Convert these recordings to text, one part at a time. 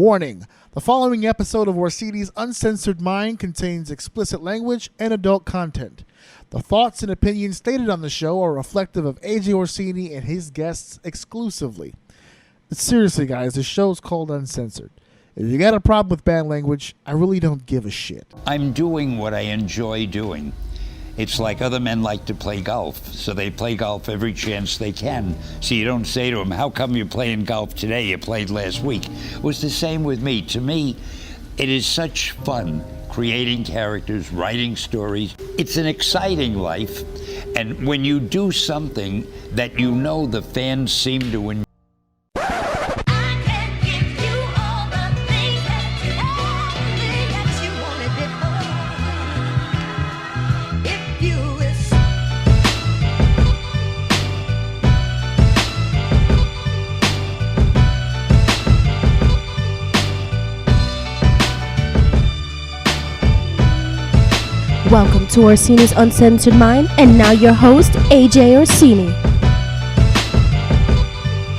Warning: the following episode of Orsini's Uncensored Mind contains explicit language and adult content. The thoughts and opinions stated on the show are reflective of AJ Orsini and his guests exclusively. But seriously, guys, the show's called Uncensored. If you got a problem with bad language, I really don't give a shit. I'm doing what I enjoy doing. It's like other men like to play golf, so they play golf every chance they can. So you don't say to them, how come you're playing golf today? You played last week. It was the same with me. To me, it is such fun creating characters, writing stories. It's an exciting life, and when you do something that you know the fans seem to enjoy, Welcome to Orsini's Uncensored Mind, and now your host, AJ Orsini.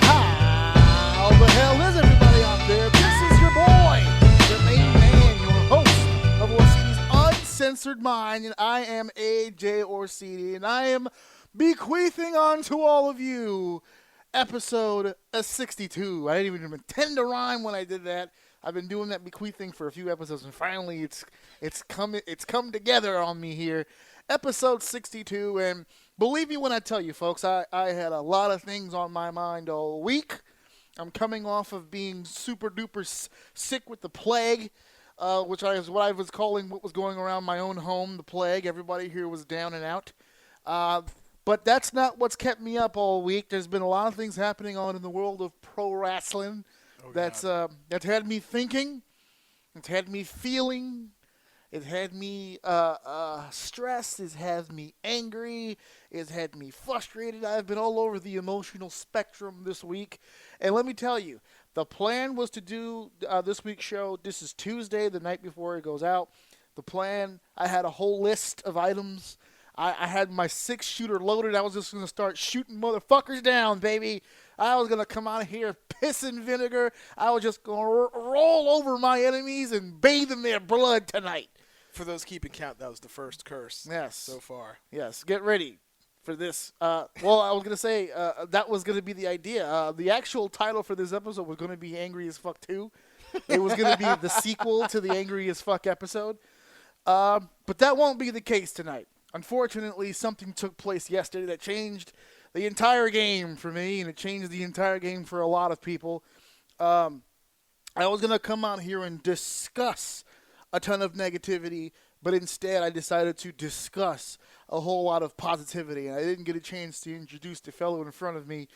How the hell is everybody out there? This is your boy, your main man, your host of Orsini's Uncensored Mind, and I am AJ Orsini, and I am bequeathing on to all of you episode 62. I didn't even intend to rhyme when I did that. I've been doing that bequeathing for a few episodes, and finally it's come together on me here. Episode 62, and believe me when I tell you, folks, I had a lot of things on my mind all week. I'm coming off of being super duper sick with the plague, which is what I was calling what was going around my own home, the plague. Everybody here was down and out. But that's not what's kept me up all week. There's been a lot of things happening on in the world of pro wrestling. That's had me thinking. It's had me feeling. It had me stressed. It has me angry. It's had me frustrated. I've been all over the emotional spectrum this week. And let me tell you, the plan was to do this week's show. This is Tuesday, the night before it goes out. The plan, I had a whole list of items. I had my 6-shooter loaded. I was just going to start shooting motherfuckers down, baby. I was going to come out of here pissing vinegar. I was just going to roll over my enemies and bathe in their blood tonight. For those keeping count, that was the first curse so far. Yes, get ready for this. I was going to say that was going to be the idea. The actual title for this episode was going to be Angry as Fuck 2. It was going to be the sequel to the Angry as Fuck episode. But that won't be the case tonight. Unfortunately, something took place yesterday that changed the entire game for me, and it changed the entire game for a lot of people. I was going to come out here and discuss a ton of negativity, but instead I decided to discuss a whole lot of positivity, and I didn't get a chance to introduce the fellow in front of me.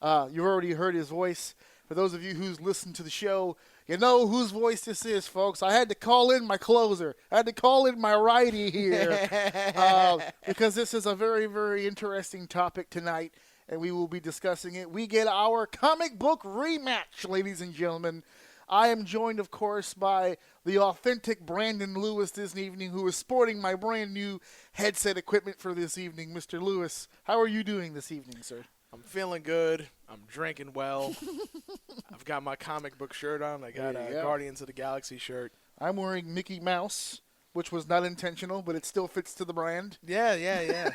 You've already heard his voice. For those of you who's listened to the show, you know whose voice this is, folks. I had to call in my closer. I had to call in my righty here because this is a very, very interesting topic tonight, and we will be discussing it. We get our comic book rematch, ladies and gentlemen. I am joined, of course, by the authentic Brandon Lewis this evening, who is sporting my brand new headset equipment for this evening. Mr. Lewis, how are you doing this evening, sir? I'm feeling good. I'm drinking well. I've got my comic book shirt on. I got a Guardians of the Galaxy shirt. I'm wearing Mickey Mouse, which was not intentional, but it still fits to the brand. Yeah.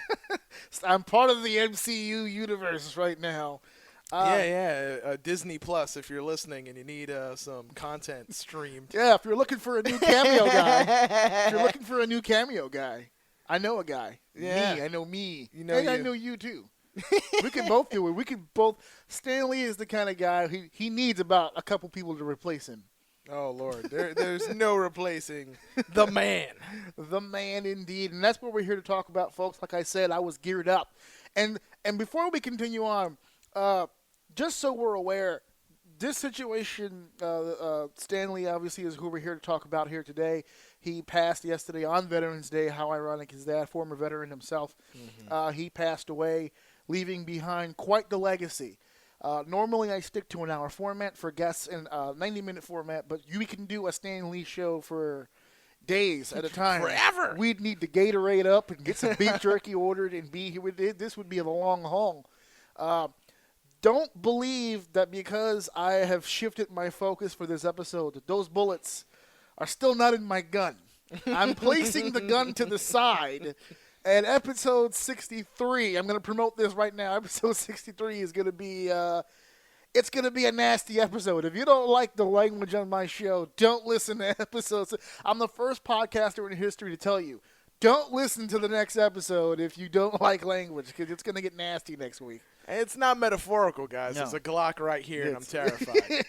I'm part of the MCU universe right now. Disney Plus, if you're listening and you need some content streamed. Yeah, if you're looking for a new cameo guy. I know a guy. Yeah. Me, I know me. You know and you. I know you, too. We can both do it. Stanley is the kind of guy, he needs about a couple people to replace him. Oh, Lord. There's no replacing the man. The man, indeed. And that's what we're here to talk about, folks. Like I said, I was geared up. And before we continue on, just so we're aware, this situation, Stanley obviously is who we're here to talk about here today. He passed yesterday on Veterans Day. How ironic is that? Former veteran himself. Mm-hmm. He passed away, leaving behind quite the legacy. Normally I stick to an hour format for guests and 90-minute format, but we can do a Stan Lee show for days at a time. Forever. We'd need to Gatorade up and get some beef jerky ordered and be here with it. This would be the long haul. don't believe that because I have shifted my focus for this episode, that those bullets are still not in my gun. I'm placing the gun to the side. And episode 63, I'm going to promote this right now. Episode 63 is going to be, it's going to be a nasty episode. If you don't like the language on my show, don't listen to episodes. I'm the first podcaster in history to tell you, don't listen to the next episode if you don't like language, because it's going to get nasty next week. And it's not metaphorical, guys. No. There's a Glock right here, and I'm terrified.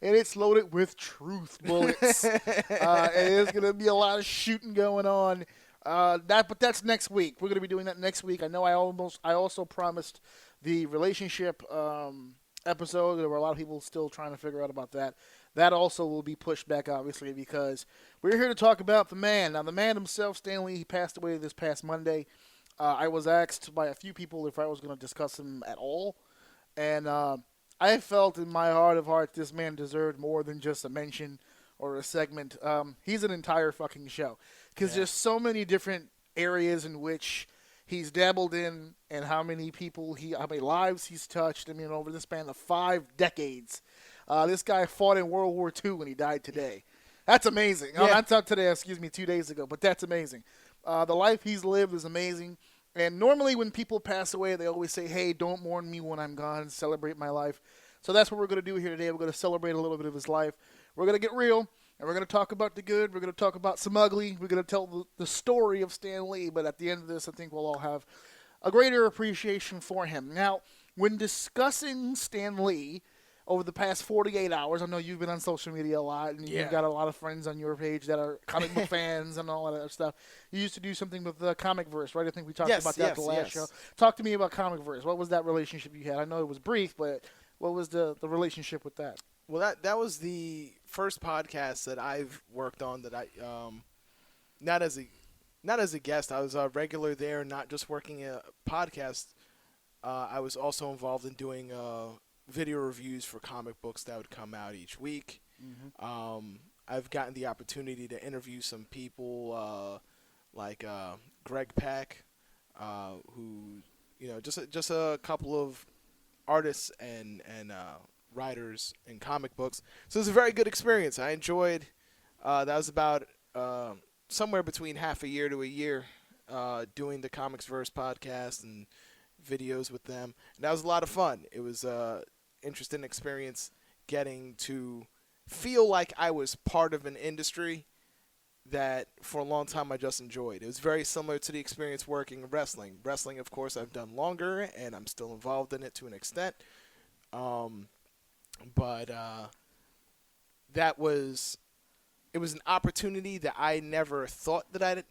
And it's loaded with truth bullets. And there's going to be a lot of shooting going on. But that's next week. We're going to be doing that next week. I know I also promised the relationship episode. There were a lot of people still trying to figure out about that. That also will be pushed back, obviously, because we're here to talk about the man. Now, the man himself, Stan Lee, he passed away this past Monday. I was asked by a few people if I was going to discuss him at all. And I felt in my heart of hearts this man deserved more than just a mention or a segment. He's an entire fucking show. Because there's so many different areas in which he's dabbled in, and how many lives he's touched. I mean, over the span of 5 decades. This guy fought in World War II and he died today. That's amazing. Yeah. Not today, 2 days ago, but that's amazing. The life he's lived is amazing. And normally when people pass away, they always say, hey, don't mourn me when I'm gone, celebrate my life. So that's what we're going to do here today. We're going to celebrate a little bit of his life. We're going to get real. And we're going to talk about the good. We're going to talk about some ugly. We're going to tell the story of Stan Lee. But at the end of this, I think we'll all have a greater appreciation for him. Now, when discussing Stan Lee over the past 48 hours, I know you've been on social media a lot. And you've got a lot of friends on your page that are comic book fans and all that other stuff. You used to do something with the Comic Verse, right? I think we talked about that the last show. Talk to me about Comic Verse. What was that relationship you had? I know it was brief, but what was the relationship with that? Well, that was the first podcast that I've worked on that I not as a guest. I was a regular there, not just working a podcast. I was also involved in doing video reviews for comic books that would come out each week. Mm-hmm. I've gotten the opportunity to interview some people like Greg Pak, who just a couple of artists and writers in comic books. So it was a very good experience. I enjoyed. That was about somewhere between half a year to a year doing the Comics Verse podcast and videos with them. And that was a lot of fun. It was an interesting experience getting to feel like I was part of an industry that for a long time I just enjoyed. It was very similar to the experience working in wrestling. Wrestling, of course, I've done longer, and I'm still involved in it to an extent. But it was an opportunity that I never thought that I'd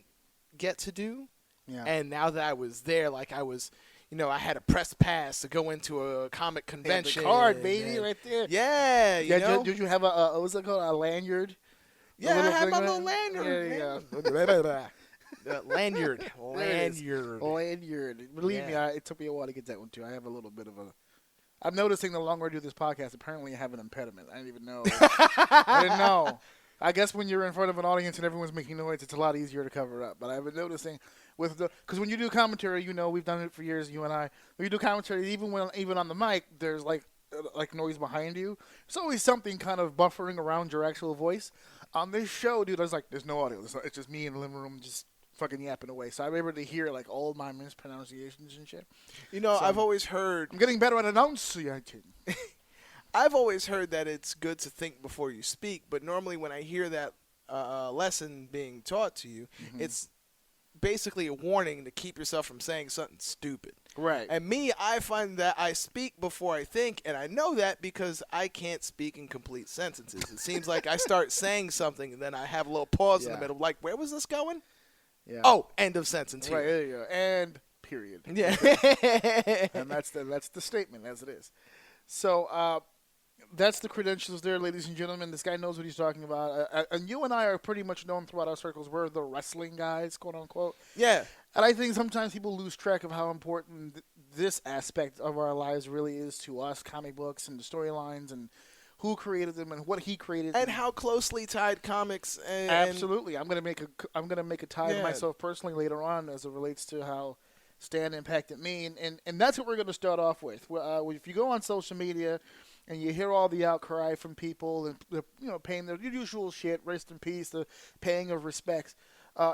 get to do. Yeah. And now that I was there, like I was, I had a press pass to go into a comic convention. The card, baby, right there. Yeah, Did you have what was it called, a lanyard? Yeah, I had my little lanyard. There you go. Lanyard. Believe me, it took me a while to get that one, too. I have a little bit of a... I'm noticing the longer I do this podcast, apparently I have an impediment. I didn't even know. I didn't know. I guess when you're in front of an audience and everyone's making noise, it's a lot easier to cover up. But I've been noticing because when you do commentary, we've done it for years, you and I. When you do commentary, even on the mic, there's like noise behind you. There's always something kind of buffering around your actual voice. On this show, dude, I was like, there's no audio. It's just me in the living room just fucking yapping away. So I'm able to hear like all my mispronunciations and shit. So I've always heard... I'm getting better at enunciating. I've always heard that it's good to think before you speak, but normally when I hear that lesson being taught to you, it's basically a warning to keep yourself from saying something stupid. Right. And me, I find that I speak before I think, and I know that because I can't speak in complete sentences. It seems like I start saying something, and then I have a little pause in the middle, like, where was this going? Yeah. Oh, end of sentence here. Right, there you go. And period. Yeah. And that's the statement as it is. So that's the credentials there, ladies and gentlemen. This guy knows what he's talking about. And you and I are pretty much known throughout our circles. We're the wrestling guys, quote unquote. Yeah. And I think sometimes people lose track of how important this aspect of our lives really is to us, comic books and the storylines and who created them and what he created. And how closely tied comics and absolutely. I'm gonna make a tie to myself personally later on as it relates to how Stan impacted me, and that's what we're going to start off with. If you go on social media and you hear all the outcry from people and paying their usual shit, rest in peace, the paying of respects,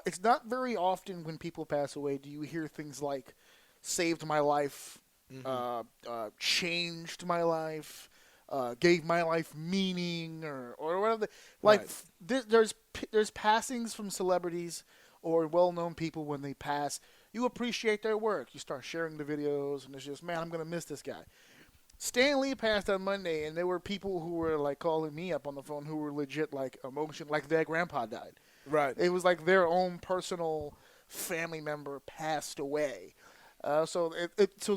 it's not very often when people pass away do you hear things like saved my life, changed my life, gave my life meaning, or whatever. Like there's passings from celebrities or well-known people. When they pass, you appreciate their work. You start sharing the videos, and it's just, man, I'm gonna miss this guy. Stan Lee passed on Monday, and there were people who were like calling me up on the phone who were legit like emotion, like their grandpa died. Right. It was like their own personal family member passed away. So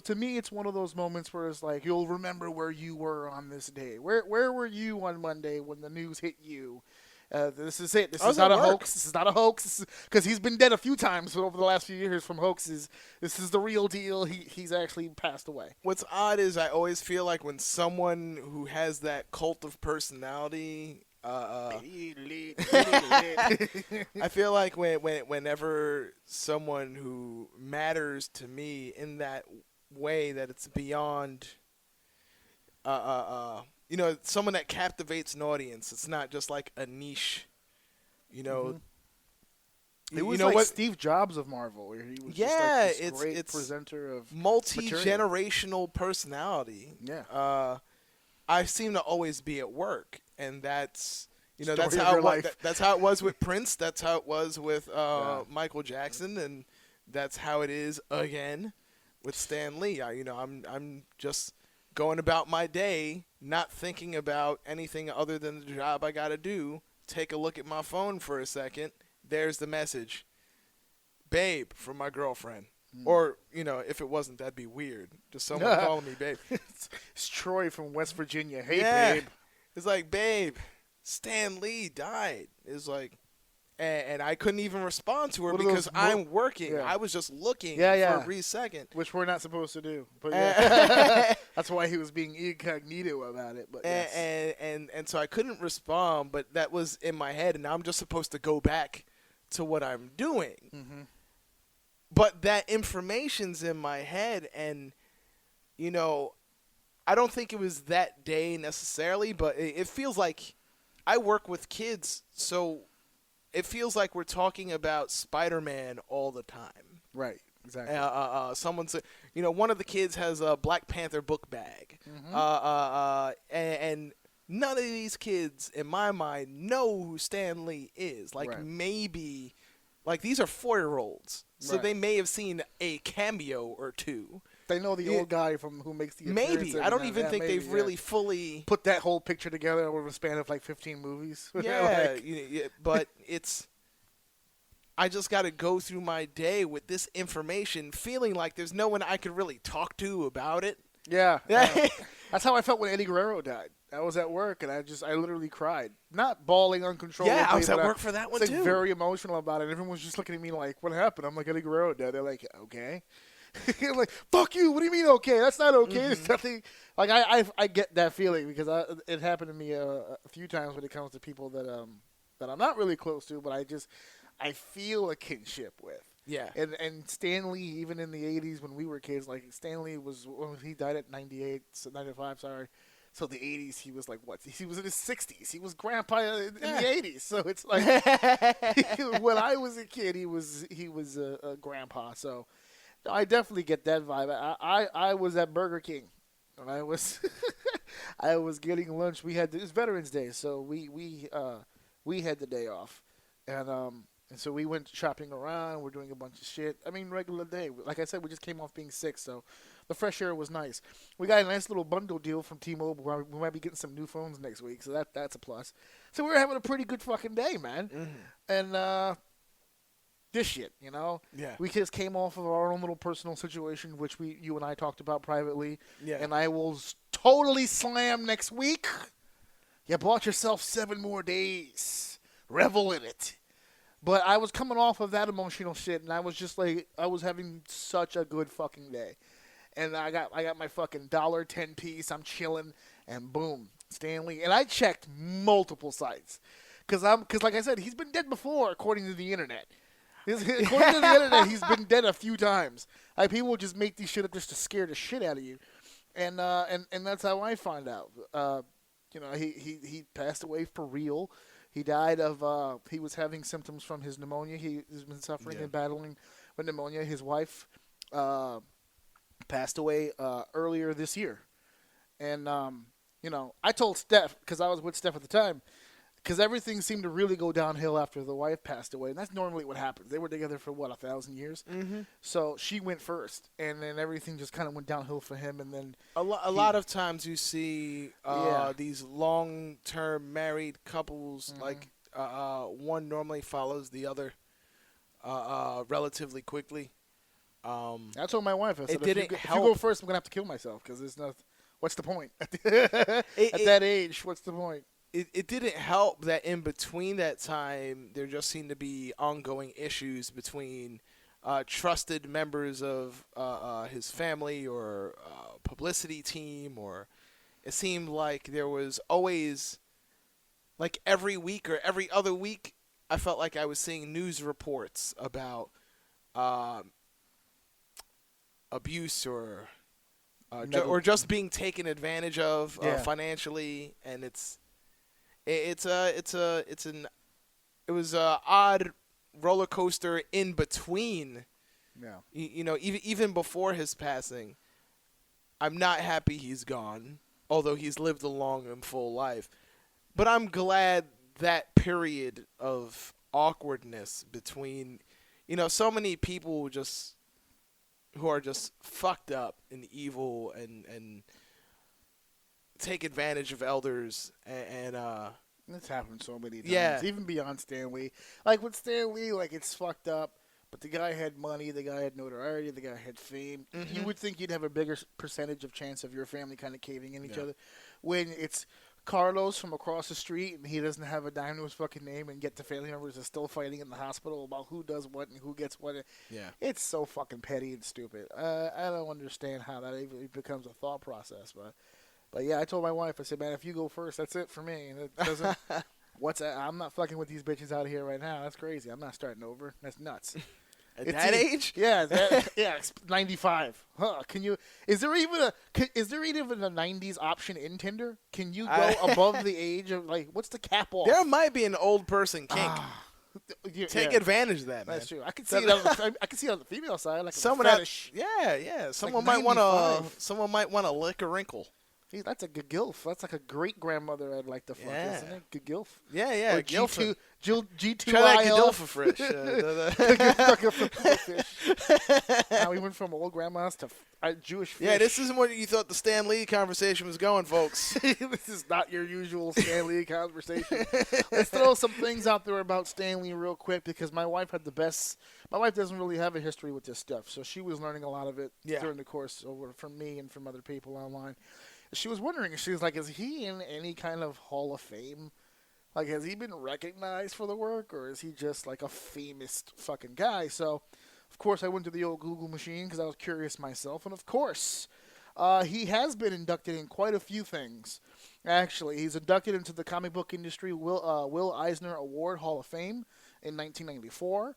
to me, it's one of those moments where it's like you'll remember where you were on this day. Where were you on Monday when the news hit you? This is it. This is not a hoax. This is not a hoax. Because he's been dead a few times over the last few years from hoaxes. This is the real deal. He's actually passed away. What's odd is I always feel like when someone who has that cult of personality, I feel like whenever someone who matters to me in that way, that it's beyond, someone that captivates an audience. It's not just like a niche, It was like Steve Jobs of Marvel, where he was just like this great presenter of multi-generational personality. Yeah. I seem to always be at work, and that's that's how it was with Prince. That's how it was with Michael Jackson, and that's how it is again with Stan Lee. I'm just going about my day, not thinking about anything other than the job I got to do. Take a look at my phone for a second. There's the message, babe, from my girlfriend. Or, if it wasn't, that'd be weird. Just someone calling me babe. It's Troy from West Virginia. Hey, babe. It's like, babe, Stan Lee died. It's like, and I couldn't even respond to her because I'm working. Yeah. I was just looking for a brief second. Which we're not supposed to do. But that's why he was being incognito about it. But and so I couldn't respond, but that was in my head, and now I'm just supposed to go back to what I'm doing. Mm-hmm. But that information's in my head, and, I don't think it was that day necessarily, but it feels like I work with kids, so it feels like we're talking about Spider-Man all the time. Right, exactly. Someone's, one of the kids has a Black Panther book bag. Mm-hmm. And none of these kids, in my mind, know who Stan Lee is. Maybe... Like, these are 4-year-olds, so they may have seen a cameo or two. They know the old guy from who makes the appearance. Maybe. I don't even think they've really fully... put that whole picture together over a span of, 15 movies. Yeah, but it's... I just got to go through my day with this information, feeling like there's no one I could really talk to about it. Yeah. That's how I felt when Eddie Guerrero died. I was at work, and I literally cried. Not bawling uncontrollably. Yeah, I was at work for that one, too. Very emotional about it. Everyone was just looking at me like, what happened? I'm like, Eddie Guerrero died. They're like, okay. I'm like, fuck you. What do you mean okay? That's not okay. Mm-hmm. There's nothing. Like, I get that feeling because it happened to me a few times when it comes to people that I'm not really close to, but I feel a kinship with. Yeah. And Stan Lee, even in the 80s when we were kids, like, Stan Lee he died at 95, sorry. So the 80s, he was like, what? He was in his 60s. He was grandpa in the 80s. So it's like, when I was a kid, he was a grandpa. So I definitely get that vibe. I was at Burger King. And I was getting lunch. It's Veterans Day, so we had the day off. And so we went shopping around. We're doing a bunch of shit. I mean, regular day. Like I said, we just came off being sick, so the fresh air was nice. We got a nice little bundle deal from T-Mobile. We might be getting some new phones next week, so that's a plus. So we were having a pretty good fucking day, man. Mm-hmm. And this shit, Yeah. We just came off of our own little personal situation, which you and I talked about privately. Yeah. And I will totally slam next week. You bought yourself 7 more days. Revel in it. But I was coming off of that emotional shit, and I was just like, I was having such a good fucking day. And I got my fucking $10 piece. I'm chilling, and boom, Stan Lee. And I checked multiple sites. Because like I said, he's been dead before, according to the internet. According to the internet, he's been dead a few times. Like people just make these shit up just to scare the shit out of you, and that's how I find out. He passed away for real. He died of he was having symptoms from his pneumonia. He's been suffering and battling with pneumonia. His wife passed away earlier this year, and I told Steph because I was with Steph at the time. Because everything seemed to really go downhill after the wife passed away. And that's normally what happens. They were together for, 1,000 years? Mm-hmm. So she went first. And then everything just kind of went downhill for him. And then a lot of times you see these long-term married couples, like one normally follows the other relatively quickly. I told my wife, I said, if you go first, I'm going to have to kill myself. Because there's nothing. What's the point? At that age, what's the point? It didn't help that in between that time, there just seemed to be ongoing issues between trusted members of his family or publicity team, or it seemed like there was always, like every week or every other week, I felt like I was seeing news reports about abuse or just being taken advantage of financially, and it was a odd roller coaster in between. Yeah. Even before his passing, I'm not happy he's gone, although he's lived a long and full life. But I'm glad that period of awkwardness between, so many people who are just fucked up and evil and take advantage of elders and it's happened so many times. Yeah. Even beyond Stan Lee. Like with Stan Lee, like it's fucked up, but the guy had money, the guy had notoriety, the guy had fame. Mm-hmm. You would think you'd have a bigger percentage of chance of your family kind of caving in each other. When it's Carlos from across the street and he doesn't have a dime to his fucking name, and yet the family members are still fighting in the hospital about who does what and who gets what. Yeah. It's so fucking petty and stupid. I don't understand how that even becomes a thought process, But yeah, I told my wife, I said, man, if you go first, that's it for me. And it doesn't. I'm not fucking with these bitches out here right now. That's crazy. I'm not starting over. That's nuts. At that age? Yeah, it's 95. Huh? Is there even a 90s option in Tinder? Can you go above the age of what's the cap off? There might be an old person kink. Take advantage of that, man. That's true. I can see it on the female side, like someone a fetish. Someone like might want to lick a wrinkle. That's a good gilf. That's like a great grandmother I'd like to fuck, isn't it? Good gilf. Yeah. Or G2. Try that Godilfa fresh. Now we went from old grandmas to Jewish fish. Yeah, this isn't what you thought the Stan Lee conversation was going, folks. This is not your usual Stan Lee conversation. Let's throw some things out there about Stan Lee real quick because my wife had the best. My wife doesn't really have a history with this stuff, so she was learning a lot of it during the course from me and from other people online. She was wondering, she was like, is he in any kind of Hall of Fame? Like, has he been recognized for the work, or is he just like a famous fucking guy? So, of course, I went to the old Google machine because I was curious myself. And, of course, he has been inducted in quite a few things. Actually, he's inducted into the comic book industry Will Eisner Award Hall of Fame in 1994.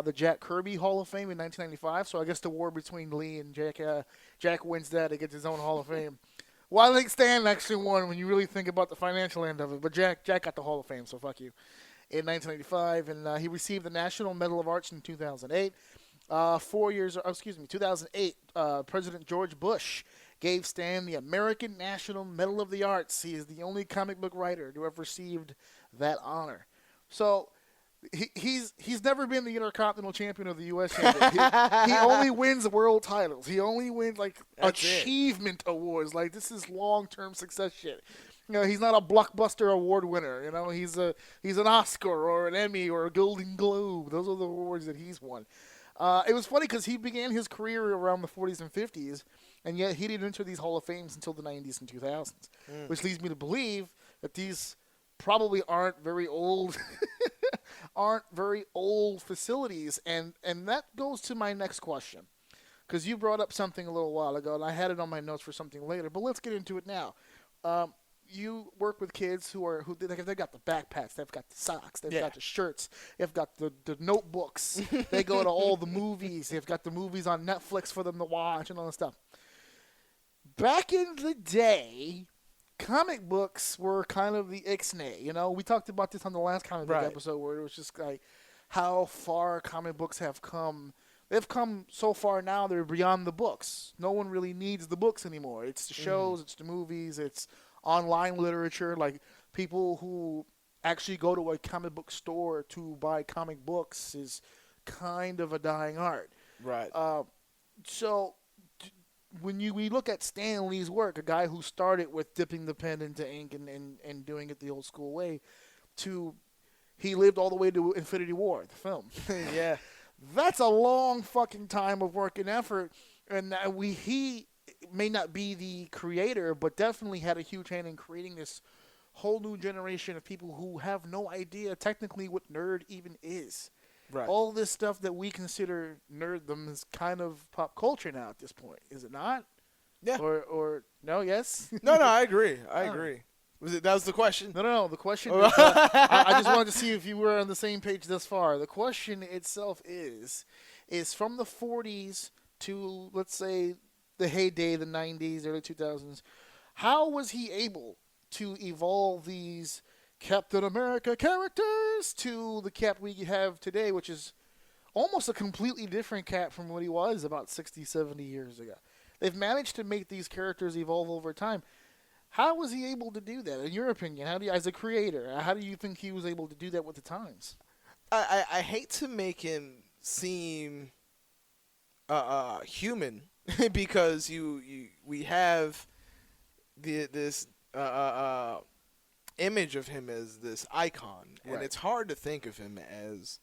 The Jack Kirby Hall of Fame in 1995. So I guess the war between Lee and Jack wins that. He gets his own Hall of Fame. Well, I think Stan actually won when you really think about the financial end of it. But Jack got the Hall of Fame, so fuck you. In 1995, and he received the National Medal of Arts in 2008. 2008, President George Bush gave Stan the American National Medal of the Arts. He is the only comic book writer to have received that honor. So he's never been the Intercontinental Champion of the U.S. Champion. He only wins world titles. He only wins achievement awards. Like, this is long-term success shit. He's not a blockbuster award winner. He's an Oscar or an Emmy or a Golden Globe. Those are the awards that he's won. It was funny because he began his career around the 40s and 50s, and yet he didn't enter these Hall of Fames until the 90s and 2000s, which leads me to believe that these probably aren't very old facilities, and that goes to my next question, because you brought up something a little while ago, and I had it on my notes for something later, but let's get into it now. you work with kids who they've got the backpacks, they've got the socks, they've got the shirts, they've got the notebooks, they go to all the movies, they've got the movies on Netflix for them to watch and all that stuff. Back in the day, comic books were kind of the ixnay. You know, we talked about this on the last comic book episode where it was just like how far comic books have come. They've come so far now, they're beyond the books. No one really needs the books anymore. It's the shows, it's the movies, it's online literature. Like, people who actually go to a comic book store to buy comic books is kind of a dying art. Right. So when we look at Stan Lee's work, a guy who started with dipping the pen into ink and doing it the old school way, he lived all the way to Infinity War, the film. Yeah. That's a long fucking time of work and effort, and he may not be the creator, but definitely had a huge hand in creating this whole new generation of people who have no idea technically what nerd even is. Right. All this stuff that we consider nerddom is kind of pop culture now at this point, is it not? Yeah. Or no? Yes. No, I agree. I agree. That was the question? No. The question is, I just wanted to see if you were on the same page thus far. The question itself is from the 40s to, let's say, the heyday, the 90s, early 2000s, how was he able to evolve these Captain America characters to the Cap we have today, which is almost a completely different Cap from what he was about 60, 70 years ago? They've managed to make these characters evolve over time. How was he able to do that, in your opinion? As a creator, how do you think he was able to do that with the times? I hate to make him seem human because we have this image of him as this icon, and it's hard to think of him as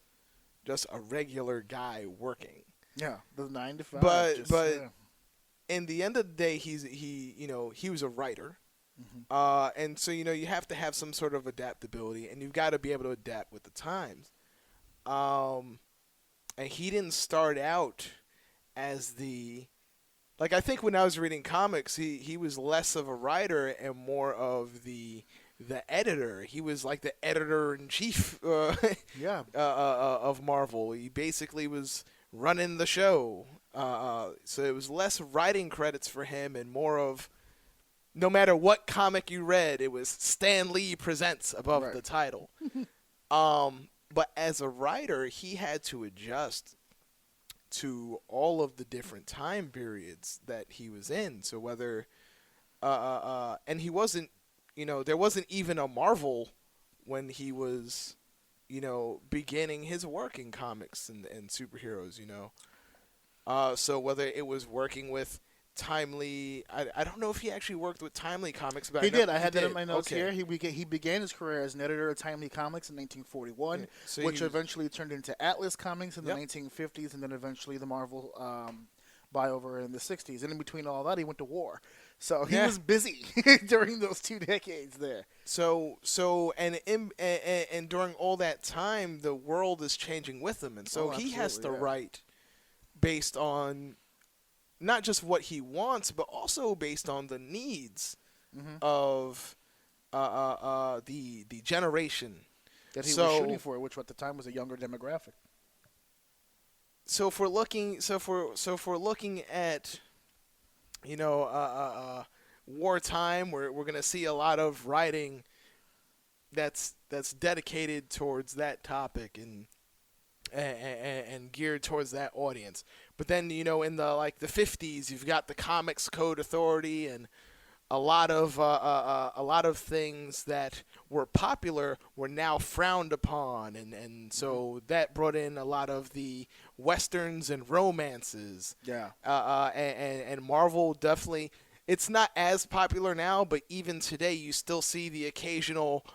just a regular guy working. Yeah, the 9 to 5. But in the end of the day, he was a writer. And so, you have to have some sort of adaptability, and you've got to be able to adapt with the times. And he didn't start out as I think when I was reading comics, he was less of a writer and more of the editor. He was like the editor-in-chief of Marvel. He basically was running the show. So it was less writing credits for him and more of, no matter what comic you read, it was Stan Lee presents above the title. But as a writer, he had to adjust to all of the different time periods that he was in. So whether, and he wasn't, there wasn't even a Marvel when he was, beginning his work in comics and superheroes, So whether it was working with Timely, I don't know if he actually worked with Timely Comics, but he did. I had that in my notes here. He began his career as an editor of Timely Comics in 1941, which eventually turned into Atlas Comics in the 1950s, and then eventually the Marvel buyover in the 60s. And in between all that, he went to war. So he was busy during those 2 decades there. And during all that time, the world is changing with him, and so he has to write based on not just what he wants, but also based on the needs of the generation that he was shooting for, which at the time was a younger demographic. So if we're looking at wartime, we're going to see a lot of writing that's dedicated towards that topic and geared towards that audience. But then, in the 50s, you've got the Comics Code Authority and a lot of things that were popular were now frowned upon, and so that brought in a lot of the westerns and romances. Yeah. And Marvel definitely, it's not as popular now, but even today you still see the occasional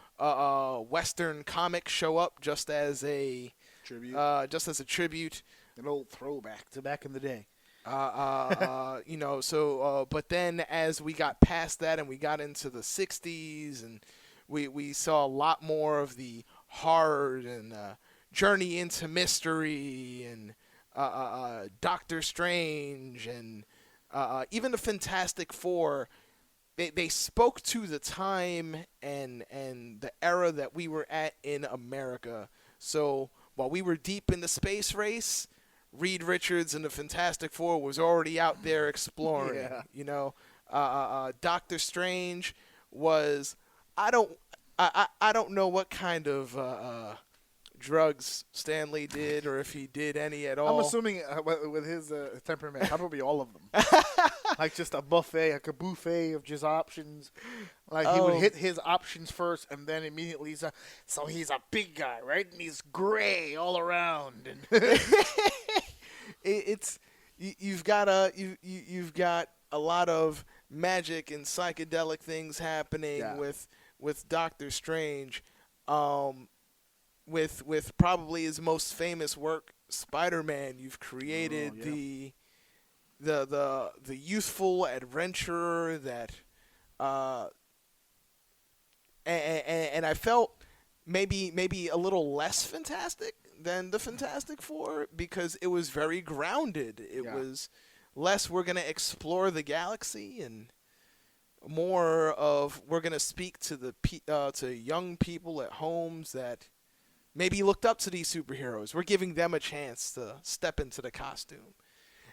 western comic show up just as a tribute. An old throwback to back in the day. But then as we got past that and we got into the 60s, and we saw a lot more of the horror and Journey into Mystery and Doctor Strange and even the Fantastic Four they spoke to the time and the era that we were at in America. So while we were deep in the space race, Reed Richards and the Fantastic Four was already out there exploring. Yeah. You know, Doctor Strange was I don't know what kind of drugs Stanley did, or if he did any at all. I'm assuming with his temperament, probably all of them. Like just a buffet, like a buffet of just options. Like he would hit his options first, and then immediately so he's a big guy, right? And he's gray all around. And You've got a lot of magic and psychedelic things happening with Doctor Strange. With probably his most famous work, Spider-Man, you've created the youthful adventurer that, and I felt maybe a little less fantastic than the Fantastic Four because it was very grounded. It was less we're gonna explore the galaxy and more of we're gonna speak to to young people at homes that maybe looked up to these superheroes. We're giving them a chance to step into the costume.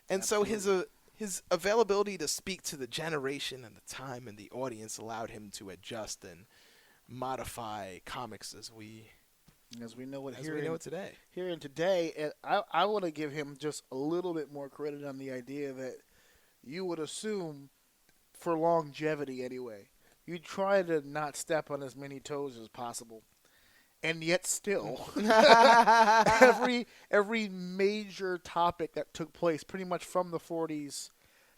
And Absolutely. so his availability to speak to the generation and the time and the audience allowed him to adjust and modify comics as we know it today. Here and today, and I want to give him just a little bit more credit on the idea that you would assume for longevity anyway. You try to not step on as many toes as possible. And yet still, every major topic that took place pretty much from the 40s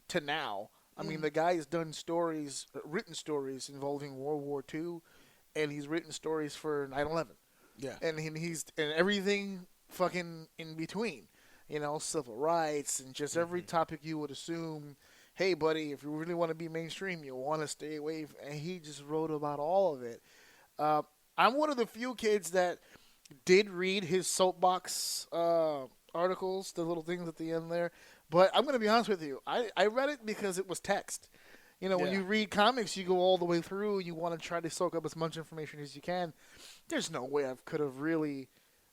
to now. I mean, the guy's done written stories involving World War II, and he's written stories for 9/11. Yeah. And everything fucking in between. You know, civil rights and just every topic you would assume, hey, buddy, if you really want to be mainstream, you want to stay away. And he just wrote about all of it. I'm one of the few kids that did read his soapbox articles, the little things at the end there. But I'm going to be honest with you. I read it because it was text. You know, when you read comics, you go all the way through. You want to try to soak up as much information as you can. There's no way I could have really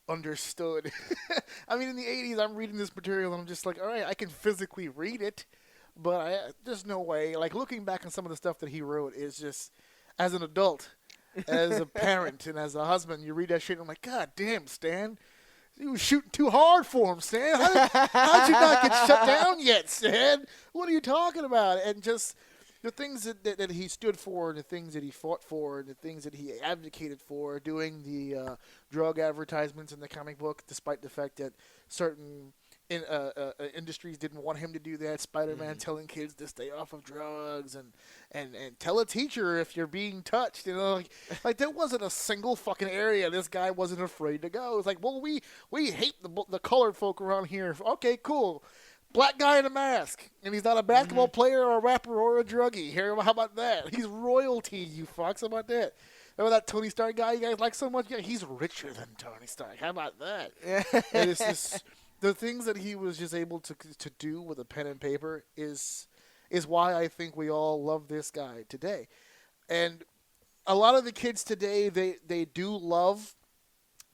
understood. I mean, in the 80s, I'm reading this material, and I'm just like, all right, I can physically read it. But there's no way. Like, looking back on some of the stuff that he wrote is just, as an adult, as a parent and as a husband, you read that shit and I'm like, God damn, Stan. You were shooting too hard for him, Stan. How'd you not get shut down yet, Stan? What are you talking about? And just the things that he stood for and the things that he fought for and the things that he advocated for, doing the drug advertisements in the comic book, despite the fact that certain industries didn't want him to do that. Spider-Man telling kids to stay off of drugs and tell a teacher if you're being touched. You know, like there wasn't a single fucking area this guy wasn't afraid to go. It's like, well, we hate the colored folk around here. Okay, cool. Black guy in a mask, and he's not a basketball player or a rapper or a druggie. Here, how about that? He's royalty, you fucks. How about that? Remember that Tony Stark guy you guys like so much? Yeah, he's richer than Tony Stark. How about that? And it's just the things that he was just able to do with a pen and paper is why I think we all love this guy today. And a lot of the kids today, they do love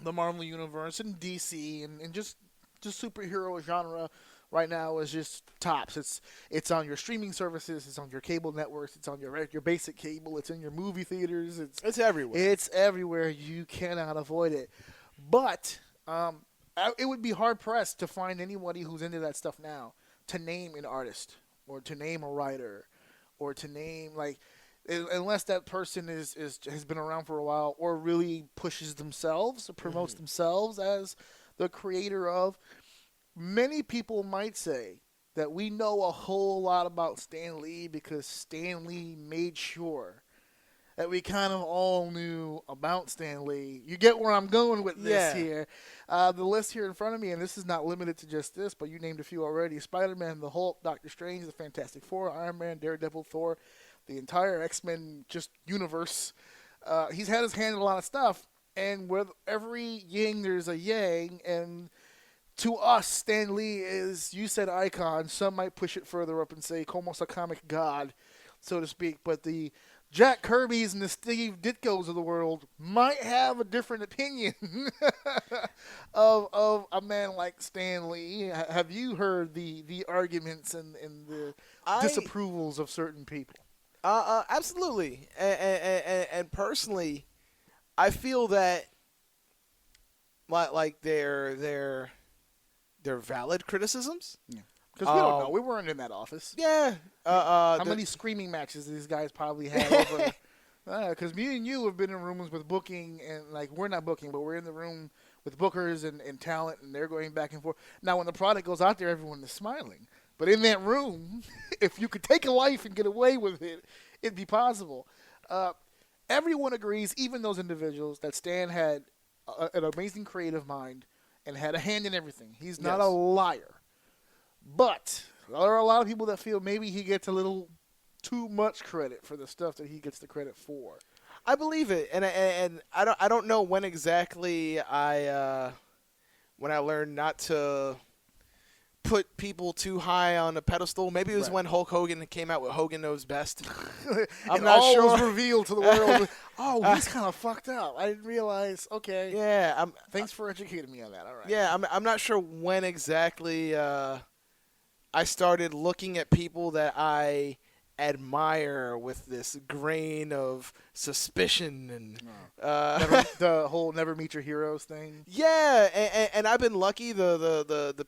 the Marvel Universe and DC and just superhero genre right now is just tops. It's on your streaming services, it's on your cable networks, it's on your basic cable, it's in your movie theaters, it's everywhere. It's everywhere. You cannot avoid it. But it would be hard pressed to find anybody who's into that stuff now to name an artist or to name a writer or to name unless that person has been around for a while or really pushes themselves or promotes themselves as the creator of. Many people might say that we know a whole lot about Stan Lee because Stan Lee made sure that we kind of all knew about Stan Lee. You get where I'm going with this here. The list here in front of me, and this is not limited to just this, but you named a few already. Spider-Man, the Hulk, Doctor Strange, the Fantastic Four, Iron Man, Daredevil, Thor, the entire X-Men just universe. He's had his hand in a lot of stuff, and with every yin, there's a yang, and to us, Stan Lee is, you said icon, some might push it further up and say almost a comic god. so to speak. But the Jack Kirby's and the Steve Ditkos of the world might have a different opinion of a man like Stan Lee. Have you heard the arguments and the disapprovals of certain people? Absolutely. And personally, I feel that like they're valid criticisms. Yeah. Because we don't know. We weren't in that office. Yeah. How many screaming matches these guys probably had over? Because me and you have been in rooms with booking, and like we're not booking, but we're in the room with bookers and talent, and they're going back and forth. Now, when the product goes out there, everyone is smiling. But in that room, if you could take a life and get away with it, it'd be possible. Everyone agrees, even those individuals, that Stan had an amazing creative mind and had a hand in everything. He's not a liar. But there are a lot of people that feel maybe he gets a little too much credit for the stuff that he gets the credit for. I believe it, and I don't know when exactly when I learned not to put people too high on a pedestal. Maybe it was when Hulk Hogan came out with Hogan Knows Best. I'm not all sure. Was revealed to the world. Oh, he's kind of fucked up. I didn't realize. Okay. Yeah. Thanks for educating me on that. All right. Yeah, I'm not sure when exactly I started looking at people that I admire with this grain of suspicion and the whole never meet your heroes thing. Yeah, and I've been lucky. The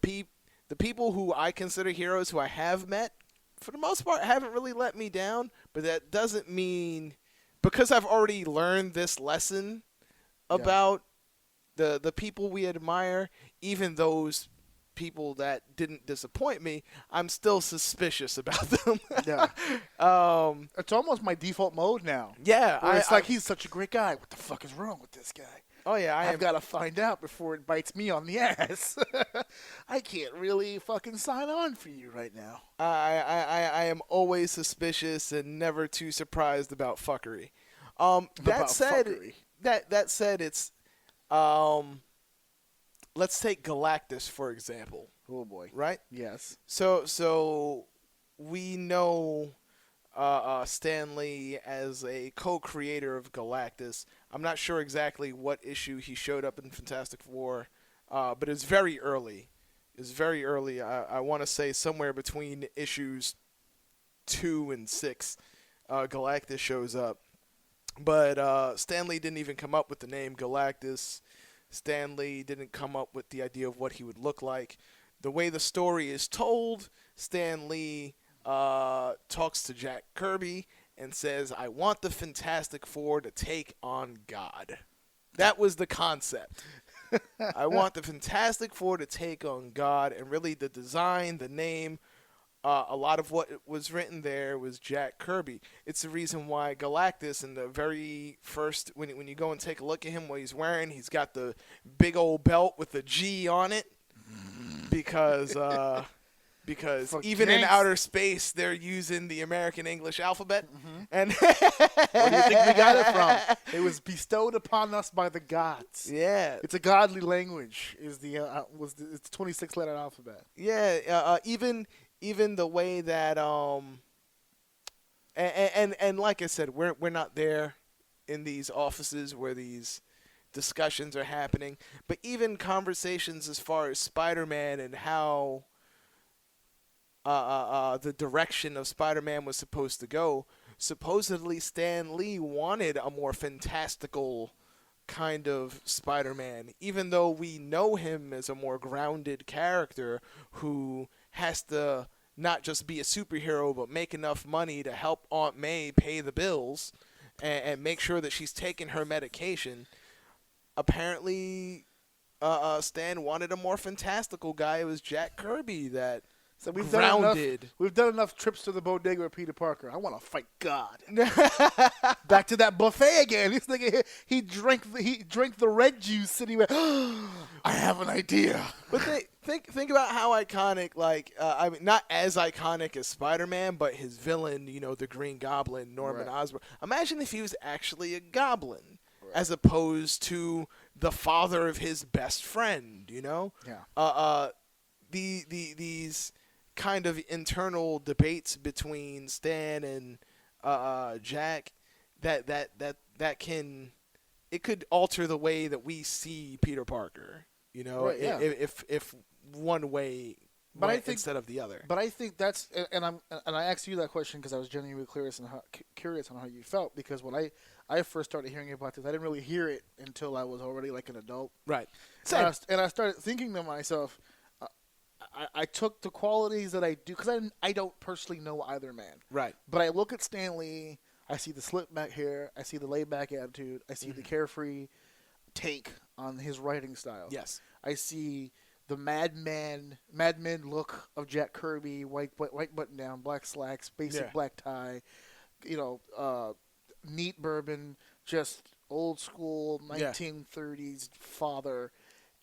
people who I consider heroes, who I have met, for the most part, haven't really let me down. But that doesn't mean, because I've already learned this lesson about the people we admire, even those people that didn't disappoint me, I'm still suspicious about them. Yeah. It's almost my default mode now. Yeah. It's like, he's such a great guy. What the fuck is wrong with this guy? Oh, yeah. I've got to find out before it bites me on the ass. I can't really fucking sign on for you right now. I am always suspicious and never too surprised about fuckery. That said, it's let's take Galactus, for example. Oh, boy. Right? Yes. So we know Stan Lee as a co-creator of Galactus. I'm not sure exactly what issue he showed up in Fantastic Four, but it's very early. I want to say somewhere between issues 2 and 6, Galactus shows up. But Stan Lee didn't even come up with the name Galactus. Stan Lee didn't come up with the idea of what he would look like. The way the story is told, Stan Lee talks to Jack Kirby and says, I want the Fantastic Four to take on God. That was the concept. I want the Fantastic Four to take on God, and really the design, the name, a lot of what was written there was Jack Kirby. It's the reason why Galactus, in the very first, when you go and take a look at him, what he's wearing, he's got the big old belt with the G on it, because even in outer space, they're using the American English alphabet. Mm-hmm. And where do you think we got it from? It was bestowed upon us by the gods. Yeah, it's a godly language. It's the 26-letter alphabet. Yeah, even the way that and like I said, we're not there in these offices where these discussions are happening, but even conversations as far as Spider-Man and how the direction of Spider-Man was supposed to go. Supposedly Stan Lee wanted a more fantastical kind of Spider-Man, even though we know him as a more grounded character who has to not just be a superhero but make enough money to help Aunt May pay the bills and make sure that she's taking her medication. Apparently Stan wanted a more fantastical guy. It was Jack Kirby that so we've grounded. We've done enough trips to the bodega with Peter Parker. I want to fight God. Back to that buffet again. This nigga, he drank the red juice and he went, I have an idea. But think about how iconic, I mean, not as iconic as Spider-Man, but his villain, the Green Goblin, Norman Osborn. Imagine if he was actually a goblin, as opposed to the father of his best friend. Yeah. These kind of internal debates between Stan and Jack, that can, it could alter the way that we see Peter Parker. You know, Right, yeah. if one way But went I think- instead of the other. But I think that's, and I asked you that question because I was genuinely curious on how you felt, because when I first started hearing about this, I didn't really hear it until I was already like an adult. Right. And I started thinking to myself, I took the qualities that I do, because I don't personally know either man. Right. But I look at Stan Lee, I see the slick back hair, I see the laid back attitude, I see the carefree take on his writing style. Yes. I see the madman look of Jack Kirby, white button down, black slacks, basic black tie, neat bourbon, just old school 1930s father.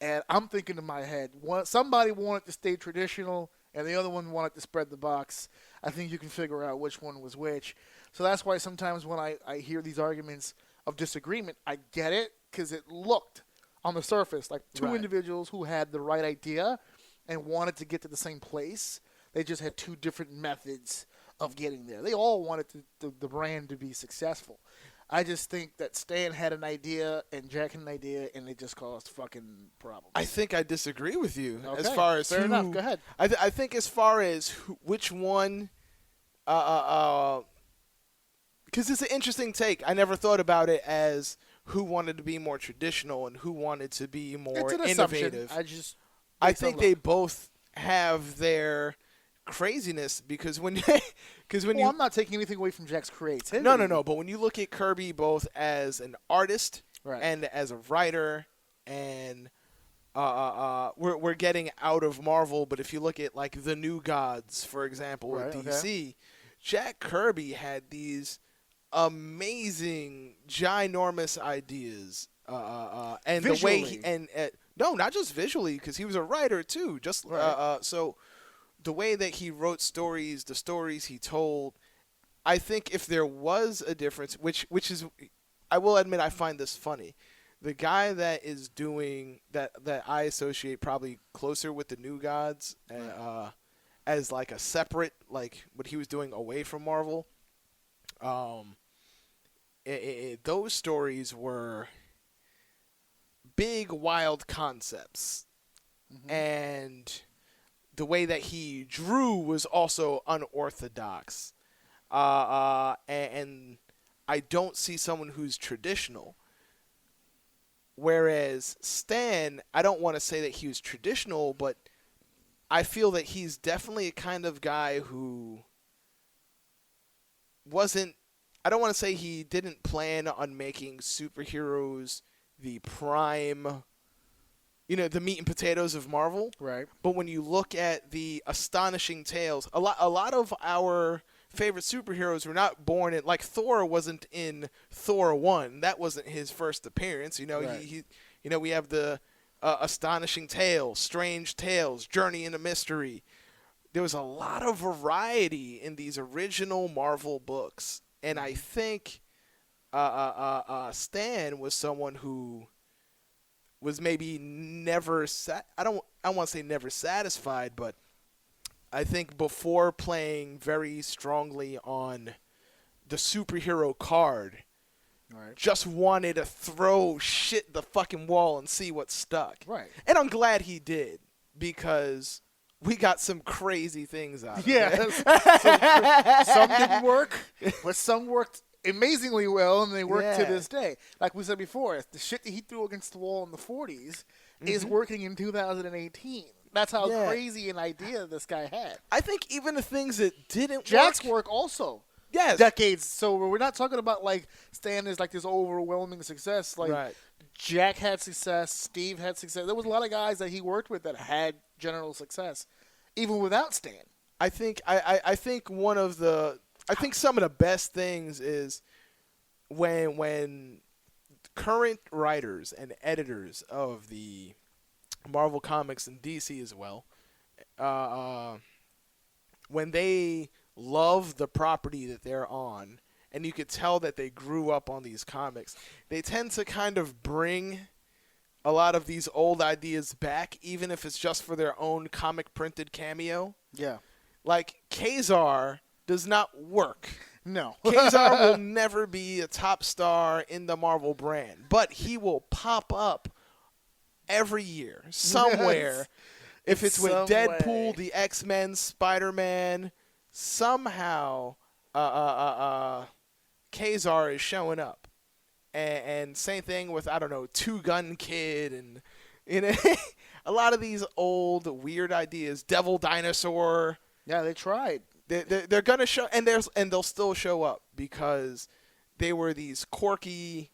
And I'm thinking in my head, somebody wanted to stay traditional, and the other one wanted to spread the box. I think you can figure out which one was which. So that's why sometimes when I hear these arguments of disagreement, I get it, because it looked on the surface like two individuals who had the right idea and wanted to get to the same place. They just had two different methods of getting there. They all wanted the brand to be successful. I just think that Stan had an idea and Jack had an idea, and it just caused fucking problems. I think I disagree with you as Okay, far as fair enough. Go ahead. I think as far as which one, because it's an interesting take. I never thought about it as who wanted to be more traditional and who wanted to be more It's an innovative. assumption. I think they both have their craziness, because when I'm not taking anything away from Jack's creativity. No. But when you look at Kirby both as an artist and as a writer, and we're getting out of Marvel, but if you look at like the New Gods, for example, or DC, Jack Kirby had these amazing, ginormous ideas, and visually. the way no, not just visually, because he was a writer too. So the way that he wrote stories, the stories he told, I think if there was a difference, which is, I will admit, I find this funny. The guy that is doing that I associate probably closer with the New Gods, as like a separate, like what he was doing away from Marvel. Those stories were big, wild concepts, and the way that he drew was also unorthodox. And I don't see someone who's traditional. Whereas Stan, I don't want to say that he was traditional, but I feel that he's definitely a kind of guy who wasn't, I don't want to say he didn't plan on making superheroes the prime, the meat and potatoes of Marvel. Right. But when you look at the astonishing tales, a lot of our favorite superheroes were not born in, like Thor wasn't in Thor 1. That wasn't his first appearance. He we have the astonishing tales, strange tales, journey into mystery. There was a lot of variety in these original Marvel books, and I think Stan was someone who was maybe never I don't want to say never satisfied, but I think before playing very strongly on the superhero card, just wanted to throw shit the fucking wall and see what stuck. Right. And I'm glad he did, because we got some crazy things out of it. Some didn't work, but some worked amazingly well, and they work to this day. Like we said before, the shit that he threw against the wall in the 40s is working in 2018. That's how crazy an idea this guy had. I think even the things that didn't Jack's work also. Yes. Decades. So we're not talking about like Stan is like this overwhelming success. Like Jack had success, Steve had success. There was a lot of guys that he worked with that had general success, even without Stan. I think I think some of the best things is when current writers and editors of the Marvel Comics and DC as well, when they love the property that they're on, and you could tell that they grew up on these comics, they tend to kind of bring a lot of these old ideas back, even if it's just for their own comic printed cameo. Yeah. Like Kazar does not work No. Kazar will never be a top star in the Marvel brand, but he will pop up every year somewhere. If it's with some Deadpool, way. the X-Men, Spider-Man, somehow Kazar is showing up. And same thing with, I don't know, Two Gun Kid and a lot of these old weird ideas. Devil Dinosaur. Yeah, they tried. They're gonna show, and they'll still show up because they were these quirky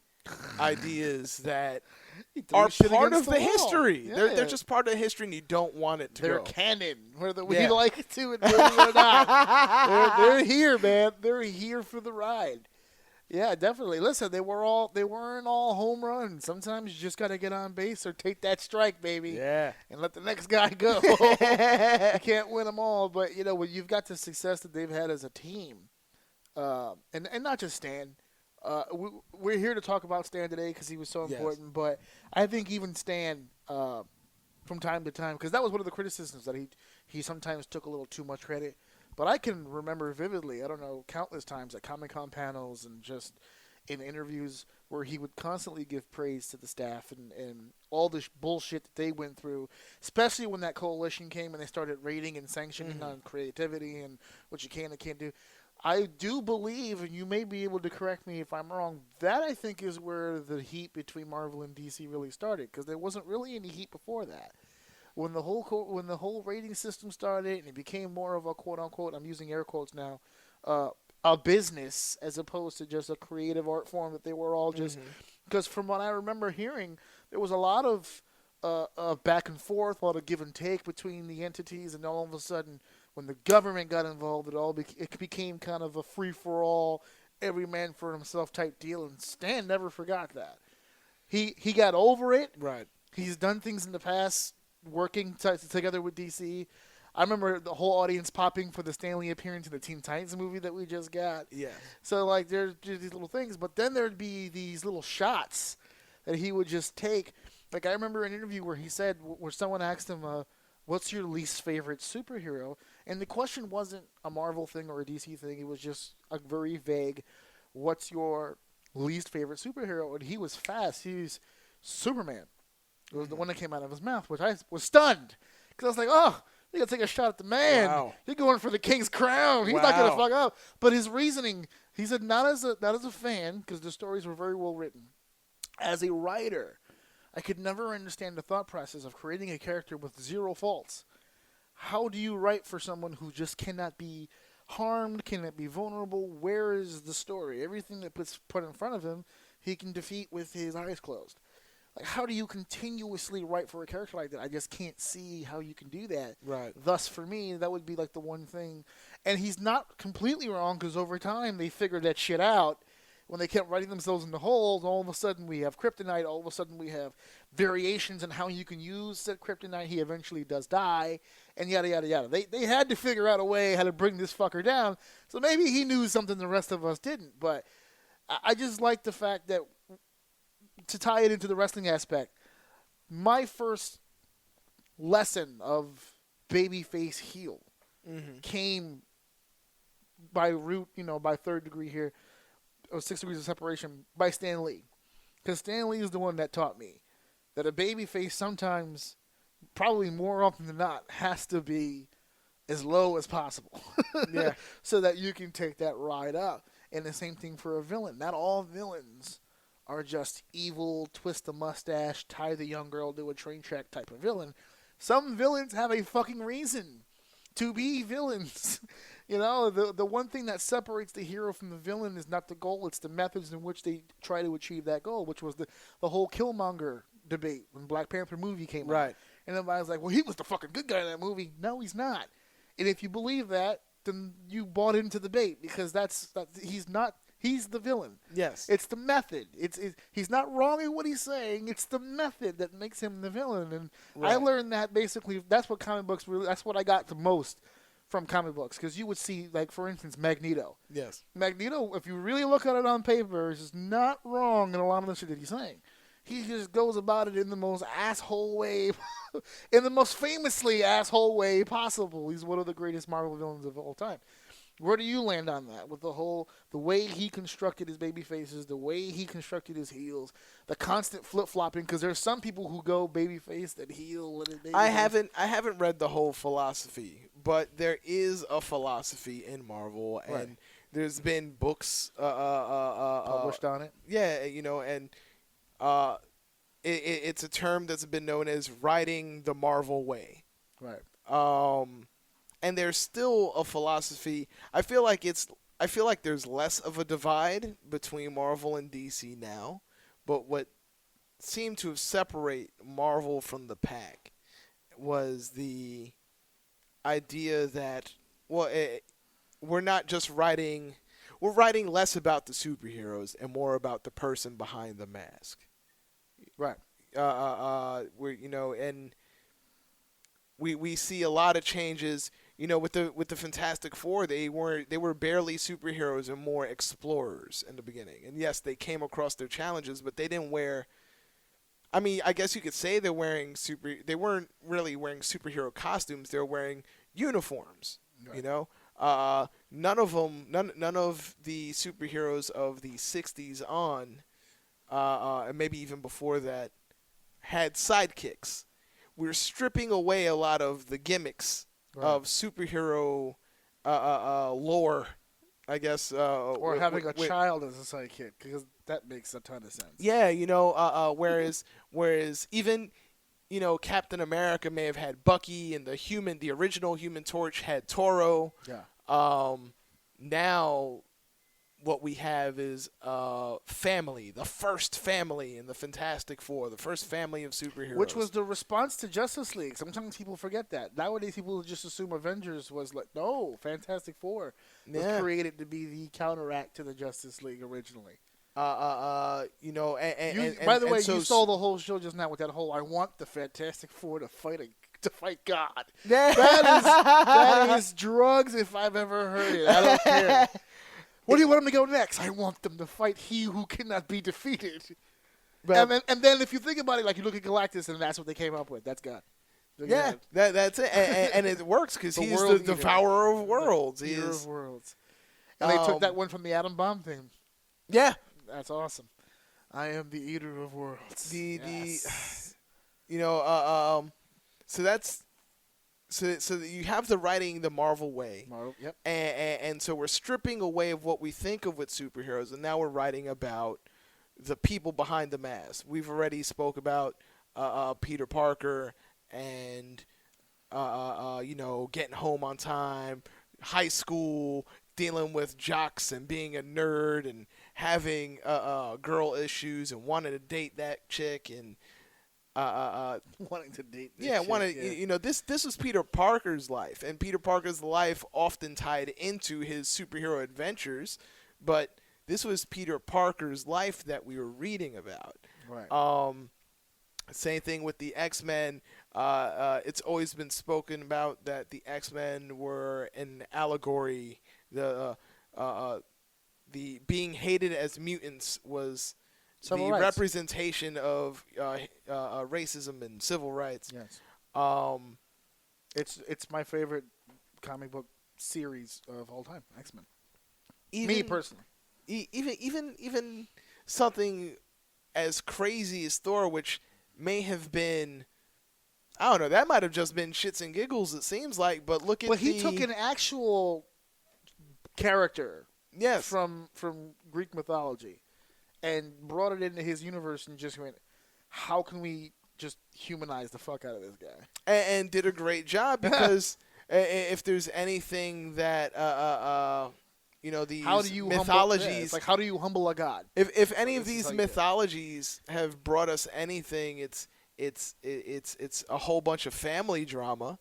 ideas that are part of the history. Yeah. They're just part of the history, and you don't want it to They're go. canon, whether we Yeah. like it to admit it or not. They're here, man. They're here for the ride. Yeah, definitely. Listen, they weren't all home runs. Sometimes you just got to get on base or take that strike, baby. Yeah. And let the next guy go. You can't win them all, but when you've got the success that they've had as a team, and not just Stan. We're here to talk about Stan today because he was so Yes. important. But I think even Stan, from time to time, because that was one of the criticisms that he sometimes took a little too much credit. But I can remember vividly, I don't know, countless times at Comic-Con panels and just in interviews where he would constantly give praise to the staff and all the bullshit that they went through, especially when that coalition came and they started rating and sanctioning on creativity and what you can and can't do. I do believe, and you may be able to correct me if I'm wrong, that I think is where the heat between Marvel and DC really started, because there wasn't really any heat before that. When the whole rating system started and it became more of a quote unquote, I'm using air quotes now, a business as opposed to just a creative art form that they were all just, because from what I remember hearing, there was a lot of back and forth, a lot of give and take between the entities, and all of a sudden when the government got involved, it became kind of a free for all, every man for himself type deal, and Stan never forgot that. He got over it. Right. He's done things in the past working together with DC. I remember the whole audience popping for the Stan Lee appearance in the Teen Titans movie that we just got. Yeah. So, there's just these little things. But then there'd be these little shots that he would just take. Like, I remember an interview where he said, where someone asked him, what's your least favorite superhero? And the question wasn't a Marvel thing or a DC thing. It was just a very vague, what's your least favorite superhero? And he was fast. He's Superman. It was the one that came out of his mouth, which I was stunned. Because I was like, oh, you got to take a shot at the man. Wow. You're going for the king's crown. He's not going to fuck up. But his reasoning, he said, not as a fan, because the stories were very well written. As a writer, I could never understand the thought process of creating a character with zero faults. How do you write for someone who just cannot be harmed, cannot be vulnerable? Where is the story? Everything that put in front of him, he can defeat with his eyes closed. Like, how do you continuously write for a character like that? I just can't see how you can do that. Right. Thus, for me, that would be like the one thing. And he's not completely wrong, because over time they figured that shit out. When they kept writing themselves into holes, all of a sudden we have kryptonite. All of a sudden we have variations in how you can use said kryptonite. He eventually does die, and yada, yada, yada. They had to figure out a way how to bring this fucker down. So maybe he knew something the rest of us didn't. But I just like the fact that, to tie it into the wrestling aspect, my first lesson of babyface heel came by root, by third degree here, or 6 degrees of separation, by Stan Lee. Because Stan Lee is the one that taught me that a babyface sometimes, probably more often than not, has to be as low as possible. Yeah. So that you can take that ride up. And the same thing for a villain. Not all villains are just evil, twist the mustache, tie the young girl to a train track type of villain. Some villains have a fucking reason to be villains. The one thing that separates the hero from the villain is not the goal, it's the methods in which they try to achieve that goal, which was the whole Killmonger debate when Black Panther movie came out. Right. And everybody was like, well, he was the fucking good guy in that movie. No, he's not. And if you believe that, then you bought into the bait, because he's not. He's the villain. Yes. It's the method. He's not wrong in what he's saying. It's the method that makes him the villain. And I learned that basically that's what comic books really, that's what I got the most from comic books. Because you would see, like, for instance, Magneto. Yes. Magneto, if you really look at it on paper, is not wrong in a lot of the shit that he's saying. he just goes about it in the most asshole way, in the most famously asshole way possible. He's one of the greatest Marvel villains of all time. Where do you land on that with the way he constructed his baby faces, the way he constructed his heels, the constant flip flopping? Because there's some people who go baby face and heel. And I haven't read the whole philosophy, but there is a philosophy in Marvel, and Right. there's been books published on it. Yeah, and it's a term that's been known as writing the Marvel way. Right. And there's still a philosophy. I feel like there's less of a divide between Marvel and DC now, but what seemed to separate Marvel from the pack was the idea that we're not just writing. We're writing less about the superheroes and more about the person behind the mask. Right. And we see a lot of changes. With the Fantastic Four, they were barely superheroes and more explorers in the beginning. And yes, they came across their challenges, but they didn't wear. I mean, I guess you could say they weren't really wearing superhero costumes. They were wearing uniforms. Right. None of the superheroes of the '60s on, and maybe even before that, had sidekicks. We're stripping away a lot of the gimmicks of superhero lore, I guess. Or having a child as a sidekick, because that makes a ton of sense. Yeah, whereas even, Captain America may have had Bucky, and the original Human Torch had Toro. Yeah. Now what we have is family, the first family in the Fantastic Four, the first family of superheroes. Which was the response to Justice League. Sometimes people forget that. Nowadays, people just assume Avengers was like, no, Fantastic Four was created to be the counteract to the Justice League originally. By the way, you stole the whole show just now with that whole, I want the Fantastic Four to fight God. That is drugs if I've ever heard it. I don't care. Where do you want them to go next? I want them to fight he who cannot be defeated. But, and then if you think about it, like you look at Galactus, and that's what they came up with. That's God. Yeah, that's it. And it works because he's the devourer of worlds. Eater of worlds. And they took that one from the Atom Bomb thing. Yeah. That's awesome. I am the eater of worlds. So you have the writing the Marvel way. Yep. And so we're stripping away of what we think of with superheroes, and now we're writing about the people behind the mask. We've already spoke about Peter Parker and getting home on time, high school, dealing with jocks and being a nerd and having girl issues and wanting to date that chick and wanting to date this chick, this was Peter Parker's life, and Peter Parker's life often tied into his superhero adventures, but this was Peter Parker's life that we were reading about. Right. Same thing with the X-Men. It's always been spoken about that the X-Men were an allegory. The being hated as mutants was Civil the rights. representation of racism and civil rights. Yes. It's my favorite comic book series of all time, X-Men. Me personally. Even something as crazy as Thor, which may have been, I don't know, that might have just been shits and giggles, it seems like, but look at But he took an actual character from Greek mythology and brought it into his universe and just went, how can we just humanize the fuck out of this guy? And did a great job, because if there's anything that these how do you mythologies, how do you humble a god? If any of these mythologies have brought us anything, it's a whole bunch of family drama.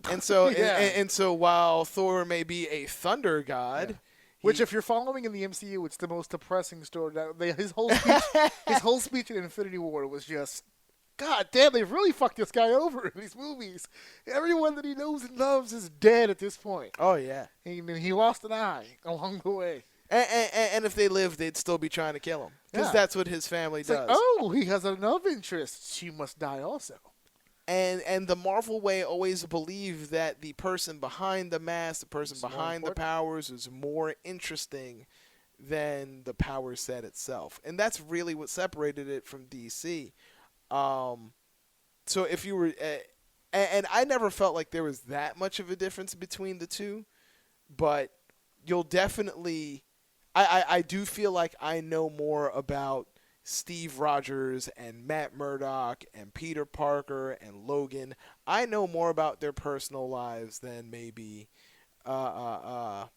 And so and so while Thor may be a thunder god, which, if you're following in the MCU, it's the most depressing story. His whole speech in Infinity War was just, God damn, they've really fucked this guy over in these movies. Everyone that he knows and loves is dead at this point. Oh yeah, He lost an eye along the way. And if they lived, they'd still be trying to kill him. Because Yeah. that's what his family It's does. like, oh, he has enough interests. She must die also. And the Marvel way always believed that the person behind the mask, the person It's more behind the important. powers, is more interesting than the power set itself. And that's really what separated it from DC. So if you were... and I never felt like there was that much of a difference between the two. But you'll definitely... I do feel like I know more about Steve Rogers and Matt Murdock and Peter Parker and Logan. I know more about their personal lives than maybe, Clark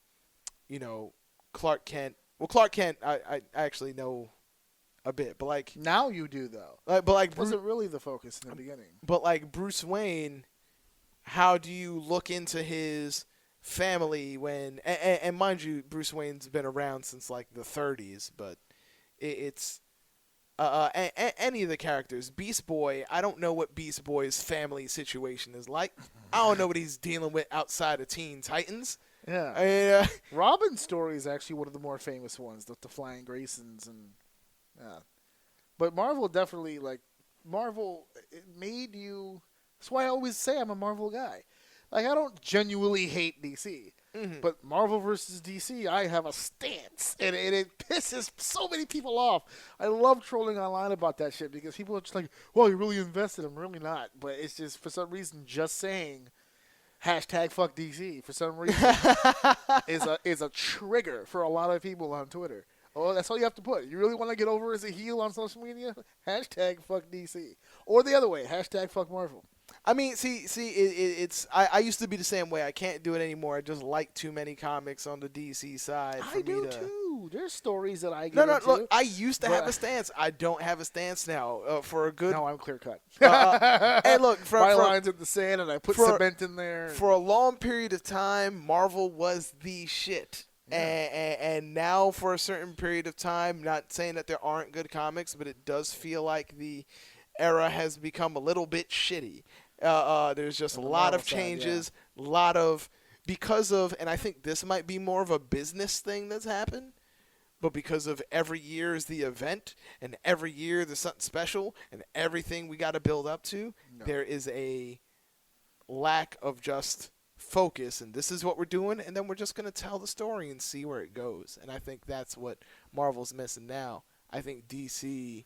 Kent. Well, Clark Kent, I actually know a bit, but like, Now you do, though. but like, Wasn't really the focus in the beginning. but like Bruce Wayne, how do you look into his family when? And mind you, Bruce Wayne's been around since like the 30s, but it's. Any of the characters. Beast Boy, I don't know what Beast Boy's family situation is like. I don't know what he's dealing with outside of Teen Titans. Yeah. I mean, Robin's story is actually one of the more famous ones, the Flying Graysons and yeah. But Marvel definitely Marvel it made you. That's why I always say I'm a Marvel guy. Like I don't genuinely hate DC, but Marvel versus DC, I have a stance, and it pisses so many people off. I love trolling online about that shit because people are just like, "Well, you're really invested." I'm really not, but it's just for some reason just saying #fuck DC for some reason is a trigger for a lot of people on Twitter. Oh, that's all you have to put. You really want to get over as a heel on social media? #fuck DC. Or the other way, #fuck Marvel. I mean, it's. I used to be the same way. I can't do it anymore. I just like too many comics on the DC side. For I do me to... too. There's stories that I get No, into. look, I used to have but- a stance. I don't have a stance now for a good. No, I'm clear cut. Hey, look, My line's in the sand, and I put cement in there. For a long period of time, Marvel was the shit. And now for a certain period of time, not saying that there aren't good comics, but it does feel like the era has become a little bit shitty. There's just a lot of changes, a lot of, because of, and I think this might be more of a business thing that's happened, but because of every year is the event, and every year there's something special, and everything we got to build up to, there is a lack of just focus, and this is what we're doing, and then we're just going to tell the story and see where it goes. And I think that's what Marvel's missing now. I think DC,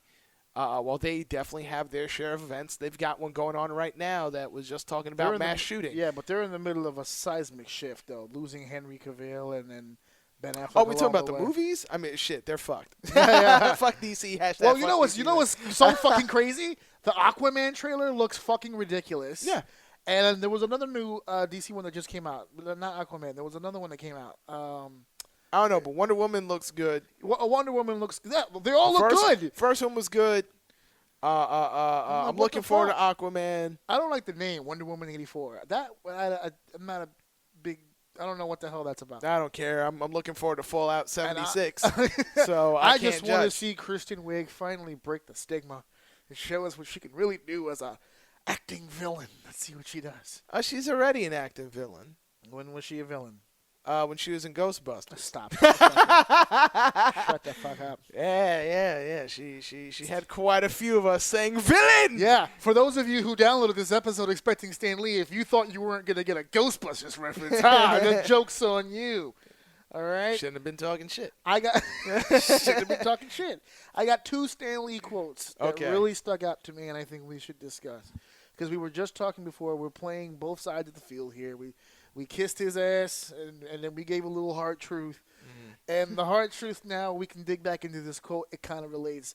while they definitely have their share of events, they've got one going on right now that was just talking about mass shooting. Yeah, but they're in the middle of a seismic shift, though, losing Henry Cavill and then Ben Affleck. Oh, we talking about the way. movies? I mean, shit, they're fucked. Yeah. Fuck DC. Well, Fuck you know DC. what's so fucking crazy? The Aquaman trailer looks fucking ridiculous. Yeah. And there was another new DC one that just came out. Not Aquaman. There was another one that came out. I don't know, but Wonder Woman looks good. Wonder Woman looks. Yeah, they all look good. First one was good. I'm looking forward to Aquaman. I don't like the name Wonder Woman 84. That I'm not a big. I don't know what the hell that's about. I don't care. I'm looking forward to Fallout 76. So I can't just want to judge. see Kristen Wiig finally break the stigma and show us what she can really do as a acting villain. Let's see what she does. She's already an acting villain. When was she a villain? When she was in Ghostbusters. Stop. Shut the fuck up. Yeah. She had quite a few of us saying villain. Yeah, for those of you who downloaded this episode expecting Stan Lee, if you thought you weren't going to get a Ghostbusters reference, the joke's on you. All right? Shouldn't have been talking shit. Shouldn't have been talking shit. I got two Stan Lee quotes that really stuck out to me, and I think we should discuss. Because we were just talking before, we're playing both sides of the field here. We kissed his ass, and then we gave a little hard truth. And the hard truth now, we can dig back into this quote. It kind of relates.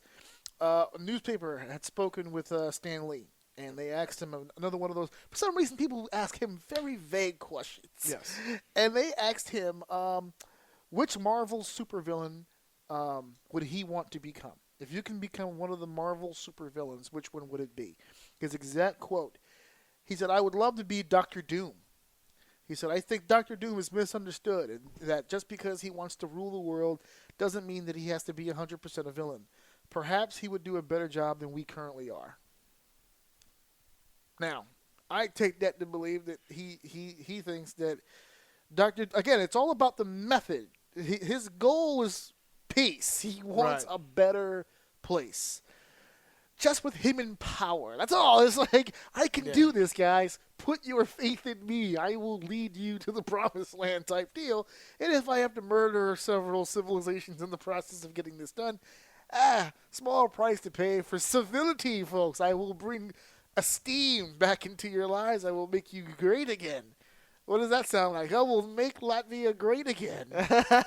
A newspaper had spoken with Stan Lee, and they asked him another one of those. For some reason, people ask him very vague questions. Yes. And they asked him, which Marvel supervillain would he want to become? If you can become one of the Marvel supervillains, which one would it be? His exact quote. He said, I would love to be Dr. Doom. He said, I think Dr. Doom is misunderstood, and that just because he wants to rule the world doesn't mean that he has to be 100% a villain. Perhaps he would do a better job than we currently are. Now, I take that to believe that he thinks that again, it's all about the method his goal is peace. He wants Right. a better place. Just with him in power. That's all. It's like, I can do this, guys. Put your faith in me. I will lead you to the promised land type deal. And if I have to murder several civilizations in the process of getting this done, small price to pay for civility, folks. I will bring esteem back into your lives. I will make you great again. What does that sound like? I will make Latvia great again.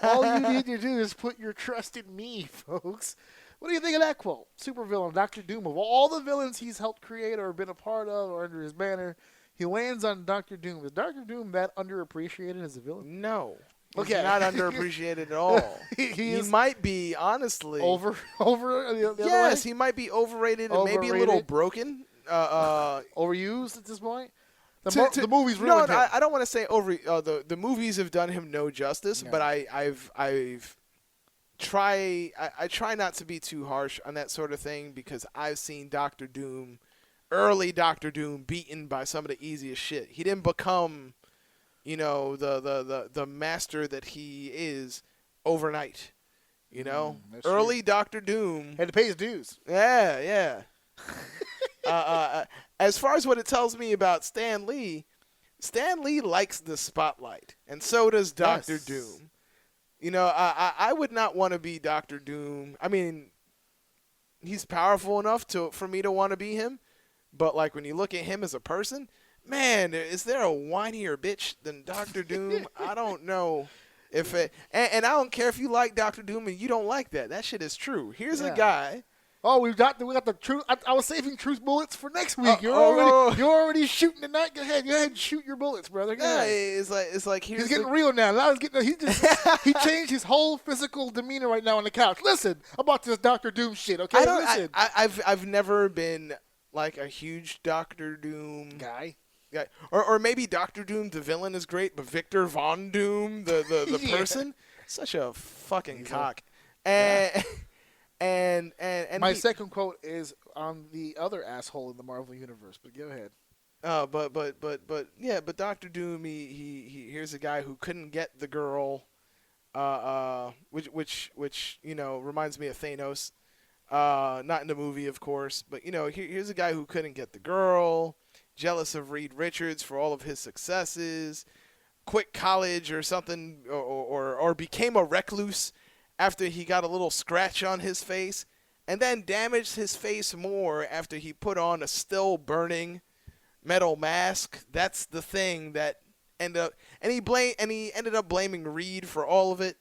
All you need to do is put your trust in me, folks. What do you think of that quote? Supervillain, Dr. Doom. Of all the villains he's helped create or been a part of or under his banner, he lands on Dr. Doom. Is Dr. Doom that underappreciated as a villain? No. He's Okay. not underappreciated at all. he might be, honestly. Over the other Yes, way? he might be overrated and maybe a little Overrated? broken. Overused at this point? The movie's no, ruined him. I don't want to say over. The movies have done him no justice, No. but I try not to be too harsh on that sort of thing because I've seen Doctor Doom, early Doctor Doom, beaten by some of the easiest shit. He didn't become, the master that he is overnight. That's Early Doctor Doom. Had to pay his dues. Yeah. As far as what it tells me about Stan Lee likes the spotlight, and so does Doctor Yes. Doom. I would not want to be Doctor Doom. I mean, he's powerful enough for me to want to be him, but like when you look at him as a person, man, is there a whinier bitch than Doctor Doom? I don't know. And I don't care if you like Doctor Doom and you don't like that. That shit is true. Here's a guy. Oh, we got the truth. I was saving truth bullets for next week. You're oh. already shooting tonight. Go ahead and shoot your bullets, brother. Go Yeah, ahead. it's like here's He's getting real now. He changed his whole physical demeanor right now on the couch. Listen about this Doctor Doom shit. Okay, listen. I've never been like a huge Doctor Doom guy. Yeah, or maybe Doctor Doom the villain is great, but Victor Von Doom the Yeah. person, such a fucking cock. And My second quote is on the other asshole in the Marvel universe. But go ahead. But Doctor Doom, he here's a guy who couldn't get the girl, which reminds me of Thanos, not in the movie of course, but here's a guy who couldn't get the girl, jealous of Reed Richards for all of his successes, quit college or something, or became a recluse after he got a little scratch on his face, and then damaged his face more after he put on a still burning metal mask. That's the thing that ended up, and he ended up blaming Reed for all of it.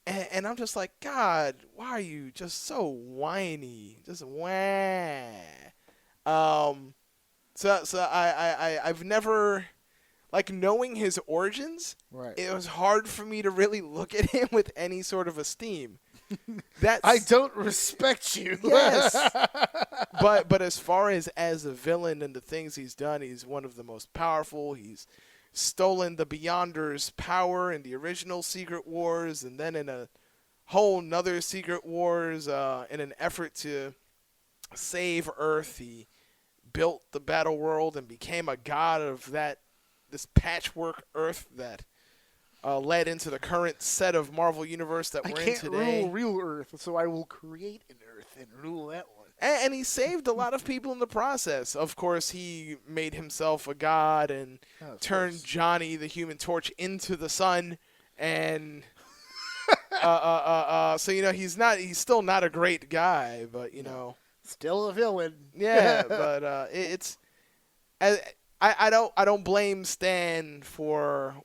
And I'm just like, God, why are you just so whiny? Just wah. So I've never, like, knowing his origins, Right. it was hard for me to really look at him with any sort of esteem. I don't respect you. Yes. but as far as a villain and the things he's done, he's one of the most powerful. He's stolen the Beyonders' power in the original Secret Wars, and then in a whole nother Secret Wars, in an effort to save Earth, he built the battle world and became a god of this patchwork Earth that led into the current set of Marvel Universe that I we're in can't today. rule real Earth, so I will create an Earth and rule that one. And he saved a lot of people in the process. Of course, he made himself a god and turned Johnny the Human Torch into the sun. And so he's still not a great guy, but Still a villain. yeah. But I don't blame Stan for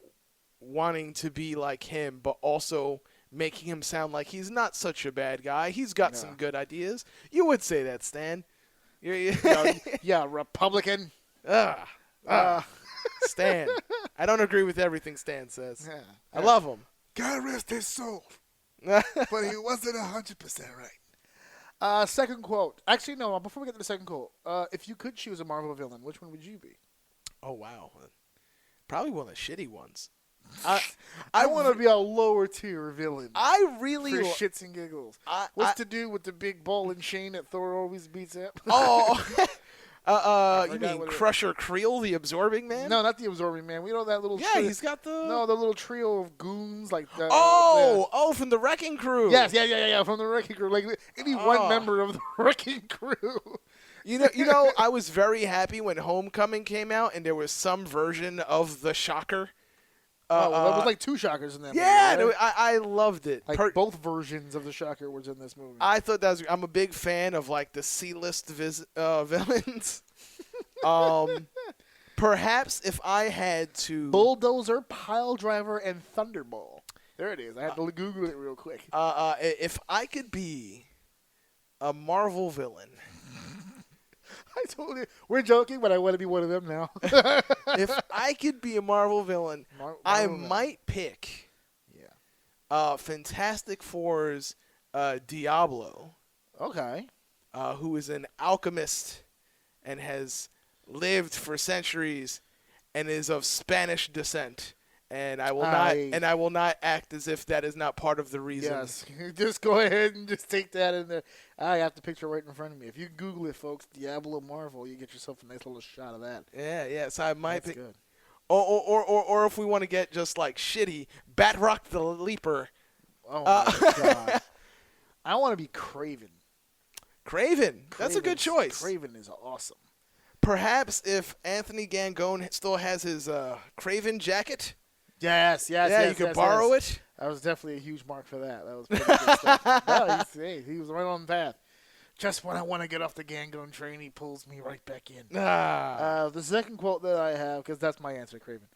wanting to be like him, but also making him sound like he's not such a bad guy. He's got some good ideas. You would say that, Stan. Yeah, Republican. Stan. I don't agree with everything Stan says. Yeah. I love him. God rest his soul. But he wasn't 100% right. Second quote. Actually, no. Before we get to the second quote, if you could choose a Marvel villain, which one would you be? Oh, wow. Probably one of the shitty ones. I want to be a lower tier villain. I really for shits and giggles. What's to do with the big ball and chain that Thor always beats up? Oh, I You forgot mean what it- Crusher Creel, the Absorbing Man? No, not the Absorbing Man. We know that little. Yeah, he's got the. No, the little trio of goons like. From the Wrecking Crew. Yes, yeah. From the Wrecking Crew, like any one member of the Wrecking Crew. You know, I was very happy when Homecoming came out and there was some version of the Shocker. There was like 2 Shockers in that Yeah, movie. Right? I loved it. Like both versions of the Shocker was in this movie. I thought that was. I'm a big fan of like the C-list villains. Perhaps if I had to Bulldozer, Pile Driver, and Thunderball. There it is. I had to Google it real quick. if I could be a Marvel villain. I told you. We're joking, but I want to be one of them now. If I could be a Marvel villain, I might pick Fantastic Four's Diablo. Okay. Who is an alchemist and has lived for centuries and is of Spanish descent. And I will not act as if that is not part of the reason. Yes, just go ahead and just take that in there. I have the picture right in front of me. If you Google it, folks, Diablo Marvel, you get yourself a nice little shot of that. Yeah. So I might That's pick. good. Or if we want to get just like shitty, Batroc the Leaper. Oh my god! I want to be Craven. Craven. That's a good choice. Craven is awesome. Perhaps if Anthony Gangone still has his Craven jacket. Yes. Yeah, you could borrow it. That was definitely a huge mark for that. That was pretty good stuff. No, he was right on the path. Just when I want to get off the Gangone train, he pulls me right back in. The second quote that I have, because that's my answer, Craven.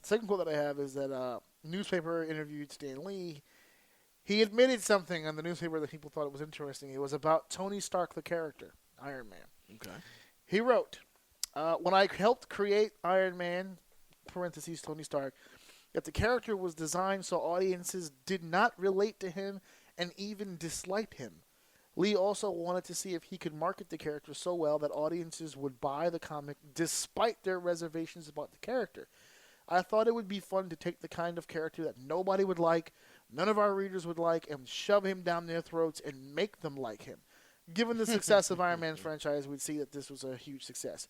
Second quote that I have is that newspaper interviewed Stan Lee. He admitted something on the newspaper that people thought it was interesting. It was about Tony Stark, the character, Iron Man. Okay. He wrote, when I helped create Iron Man, parentheses, Tony Stark, that the character was designed so audiences did not relate to him and even disliked him. Lee also wanted to see if he could market the character so well that audiences would buy the comic despite their reservations about the character. I thought it would be fun to take the kind of character that nobody would like, none of our readers would like, and shove him down their throats and make them like him. Given the success of Iron Man's franchise, we'd see that this was a huge success.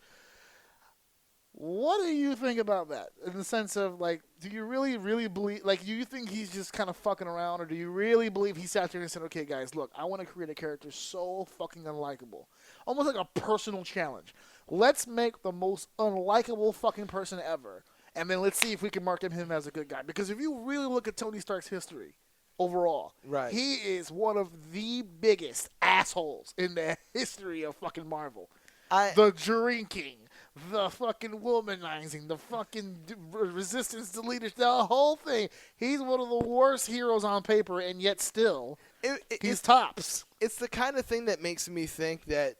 What do you think about that? In the sense of, like, do you really, really believe, like, do you think he's just kind of fucking around, or do you really believe he sat there and said, okay, guys, look, I want to create a character so fucking unlikable. Almost like a personal challenge. Let's make the most unlikable fucking person ever, and then let's see if we can market him as a good guy. Because if you really look at Tony Stark's history, overall, right, he is one of the biggest assholes in the history of fucking Marvel. The drinking, the fucking womanizing, the fucking resistance to leadership, the whole thing. He's one of the worst heroes on paper, and yet still, he's tops. It's the kind of thing that makes me think that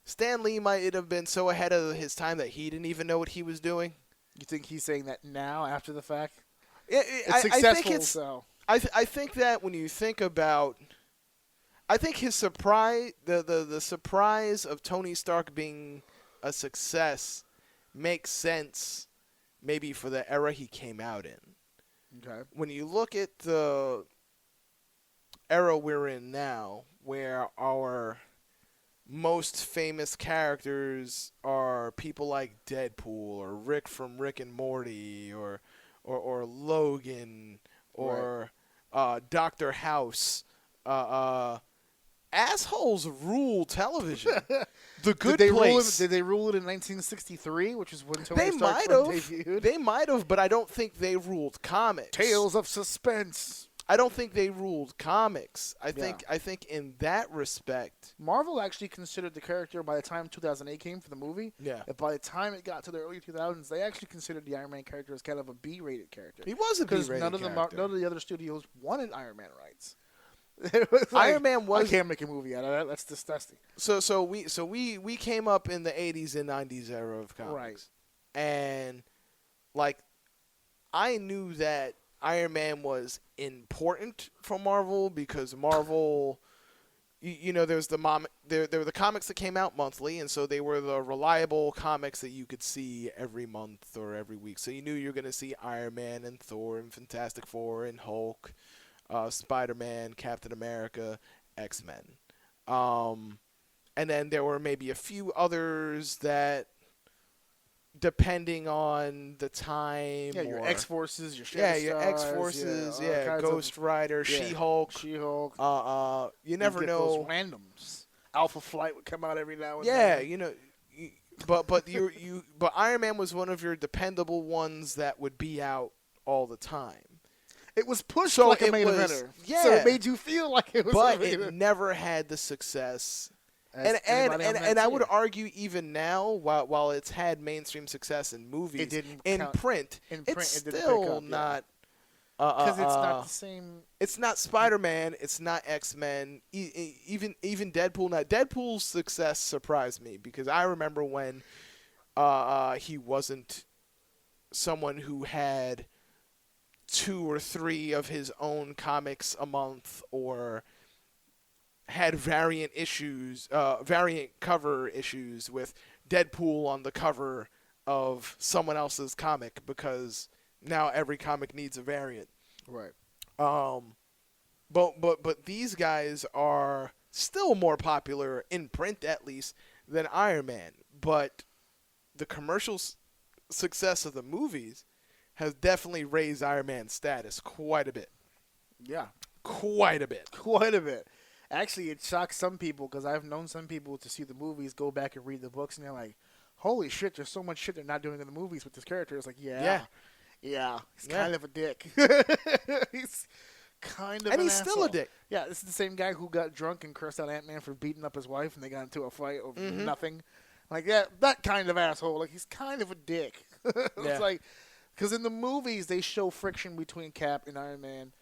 Stan Lee might have been so ahead of his time that he didn't even know what he was doing. You think he's saying that now, after the fact? It's successful, I think that when you think about... I think his surprise, the surprise of Tony Stark being a success makes sense maybe for the era he came out in. Okay. When you look at the era we're in now, where our most famous characters are people like Deadpool or Rick from Rick and Morty or Logan or Dr. House, assholes rule television. The Good Place. Did they rule it in 1963, which is when Tony They Stark might have. debuted? They might have, but I don't think they ruled comics. Tales of Suspense. I don't think they ruled comics. I think in that respect, Marvel actually considered the character by the time 2008 came for the movie. Yeah. That by the time it got to the early 2000s, they actually considered the Iron Man character as kind of a B-rated character. he was a B-rated Because character. none of the other studios wanted Iron Man rights. Iron Man was. I can't make a movie out of that. That's disgusting. So we came up in the 80s and 90s era of comics. Right. And like I knew that Iron Man was important for Marvel because Marvel there's there were the comics that came out monthly, and so they were the reliable comics that you could see every month or every week. So you knew you were going to see Iron Man and Thor and Fantastic Four and Hulk, Spider-Man, Captain America, X-Men. And and then there were maybe a few others that, depending on the time, Yeah, your or X-Forces, your yeah, Shadow your Stars, X-Forces, all kinds Ghost Rider, yeah, She-Hulk. She-Hulk. You never get know. those randoms. Alpha Flight would come out every now and Yeah, then. you know, but Iron Man was one of your dependable ones that would be out all the time. It was pushed So like a it main was- eventer. yeah. So it made you feel like it was a But main it event. never had the success. As anybody on that And I would tier. argue even now, while it's had mainstream success in movies, It didn't in count. print, In it's print, it didn't pick still up, yeah. not. Because it's not the same. It's not Spider-Man. It's not X-Men. Even Deadpool. Now, Deadpool's success surprised me because I remember when he wasn't someone who had 2 or 3 of his own comics a month, or had variant cover issues with Deadpool on the cover of someone else's comic, because now every comic needs a variant. Right. But these guys are still more popular in print, at least, than Iron Man. But the commercial success of the movies has definitely raised Iron Man's status quite a bit. Yeah. Quite a bit. Quite a bit. Actually, it shocks some people because I've known some people to see the movies, go back and read the books, and they're like, holy shit, there's so much shit they're not doing in the movies with this character. It's like, yeah. He's kind of a dick. He's kind of And an he's still a asshole. dick. Yeah, this is the same guy who got drunk and cursed out Ant-Man for beating up his wife, and they got into a fight over nothing. Like, yeah, that kind of asshole. Like, he's kind of a dick. Yeah. It's like, because in the movies, they show friction between Cap and Iron Man,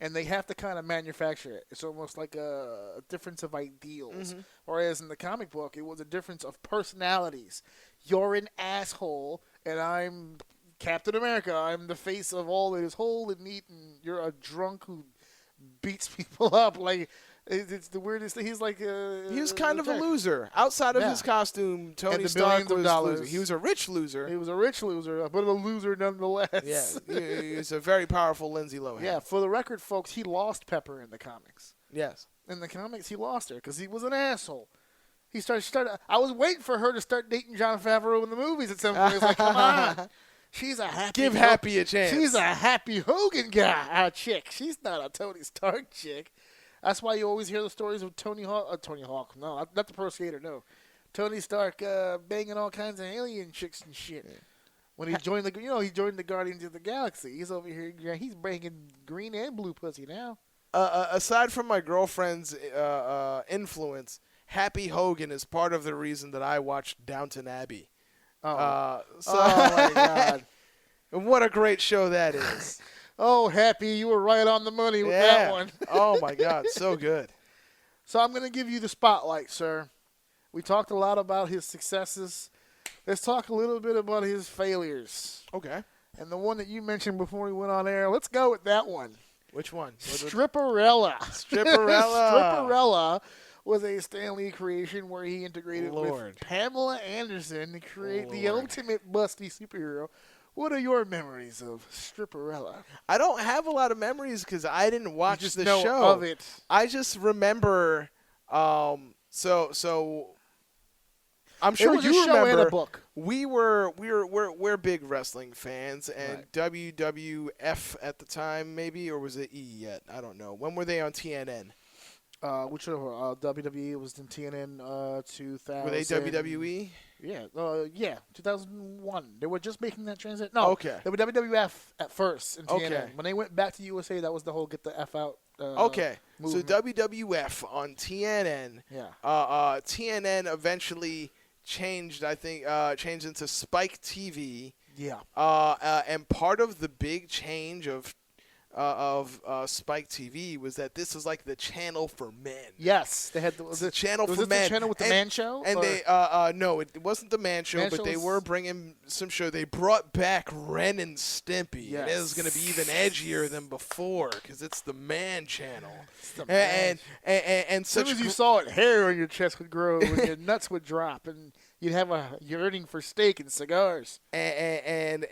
and they have to kind of manufacture it. It's almost like a difference of ideals. Whereas in the comic book, it was a difference of personalities. You're an asshole, and I'm Captain America. I'm the face of all that is whole and neat, and you're a drunk who beats people up. Like, it's the weirdest thing. He's like He was kind of a dick. loser. Outside of Yeah. his costume, Tony the Stark billions of was dollars. loser. He was a rich loser. He was a rich loser, but a loser nonetheless. Yeah, he was a very powerful Lindsay Lohan. Yeah, for the record, folks, he lost Pepper in the comics. Yes. In the comics, he lost her because he was an asshole. He started. I was waiting for her to start dating Jon Favreau in the movies at some point. It's like, come on. She's a happy. Give Happy a chance. She's a Happy Hogan chick. She's not a Tony Stark chick. That's why you always hear the stories of Tony Hawk. No, not the pro skater. No, Tony Stark banging all kinds of alien chicks and shit. Yeah. When he joined he joined the Guardians of the Galaxy. He's over here. He's banging green and blue pussy now. Aside from my girlfriend's influence, Happy Hogan is part of the reason that I watched Downton Abbey. Oh my God! What a great show that is. Oh, Happy, you were right on the money with that one. Oh my God, so good. So I'm going to give you the spotlight, sir. We talked a lot about his successes. Let's talk a little bit about his failures. Okay. And the one that you mentioned before we went on air, let's go with that one. Which one? Stripperella. Stripperella. Stripperella was a Stan Lee creation where he integrated Lord. with Pamela Anderson to create the ultimate busty superhero. What are your memories of Stripperella? I don't have a lot of memories because I didn't watch just the know show. of it. I just remember. So I'm sure It was you a show remember. and a book. We're big wrestling fans, and Right. WWF at the time, maybe, or was it E yet? I don't know. When were they on TNN? Whichever. WWE was in TNN 2000. Were they WWE? Yeah, 2001. They were just making that transition. No, Okay. They were WWF at first in TNN. Okay. When they went back to USA, that was the whole get the F out Okay, movement. so WWF on TNN. Yeah. TNN eventually changed. I think changed into Spike TV. Yeah. And part of the big change of Spike TV was that this was like the channel for men. Yes, they had The channel was for this men. the channel with the And- Man Show? And or- they no, it wasn't the Man Show, Man but Show they was- were bringing some show. They brought back Ren and Stimpy. Yes. And it was going to be even edgier than bufore because it's the Man Channel. the Man And as soon such as you saw it, hair on your chest would grow and your nuts would drop, and you'd have a yearning for steak and cigars. and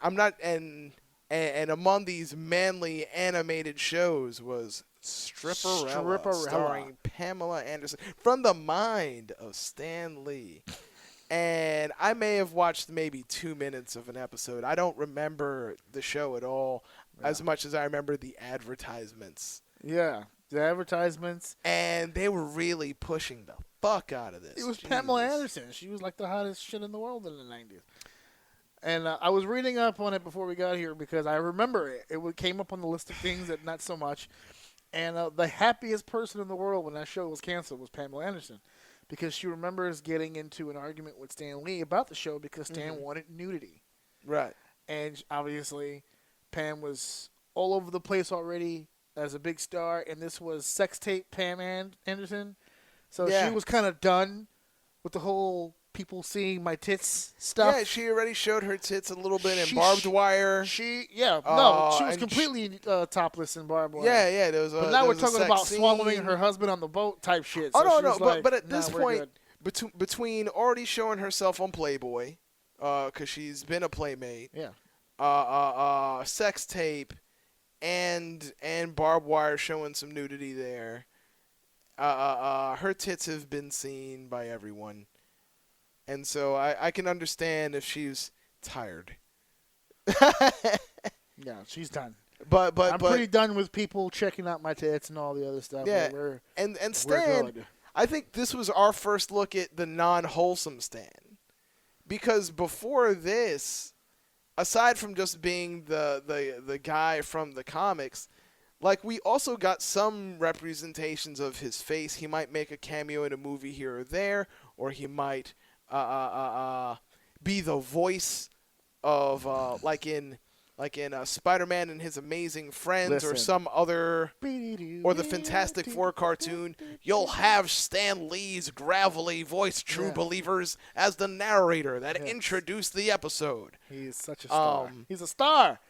I'm not and And among these manly animated shows was Stripperella, starring Pamela Anderson, from the mind of Stan Lee. And I may have watched maybe 2 minutes of an episode. I don't remember the show at all as much as I remember the advertisements. Yeah, the advertisements. And they were really pushing the fuck out of this. It was Pamela Anderson. She was like the hottest shit in the world in the 90s. And I was reading up on it before we got here because I remember it. It came up on the list of things that not so much. And the happiest person in the world when that show was canceled was Pamela Anderson, because she remembers getting into an argument with Stan Lee about the show because Stan wanted nudity. Right. And obviously, Pam was all over the place already as a big star, and this was sex tape Pam Anderson. So she was kind of done with the whole people seeing my tits stuff. Yeah, she already showed her tits a little bit in Barbed Wire. She was completely topless in Barbed Wire. Yeah, there was but now we're a talking about scene. swallowing her husband on the boat type shit. Oh, so no, but at this point, between already showing herself on Playboy, because she's been a playmate, sex tape, and Barbed Wire showing some nudity there, her tits have been seen by everyone. And so I can understand if she's tired. Yeah, she's done. But I'm pretty done with people checking out my tits and all the other stuff. Yeah, and Stan, I think this was our first look at the non-wholesome Stan. Because before this, aside from just being the guy from the comics, like, we also got some representations of his face. He might make a cameo in a movie here or there, or he might be the voice of like in Spider-Man and His Amazing Friends, or some other, or the Fantastic Four cartoon. You'll have Stan Lee's gravelly voice, true believers, as the narrator that introduced the episode. He is such a star. He's a star.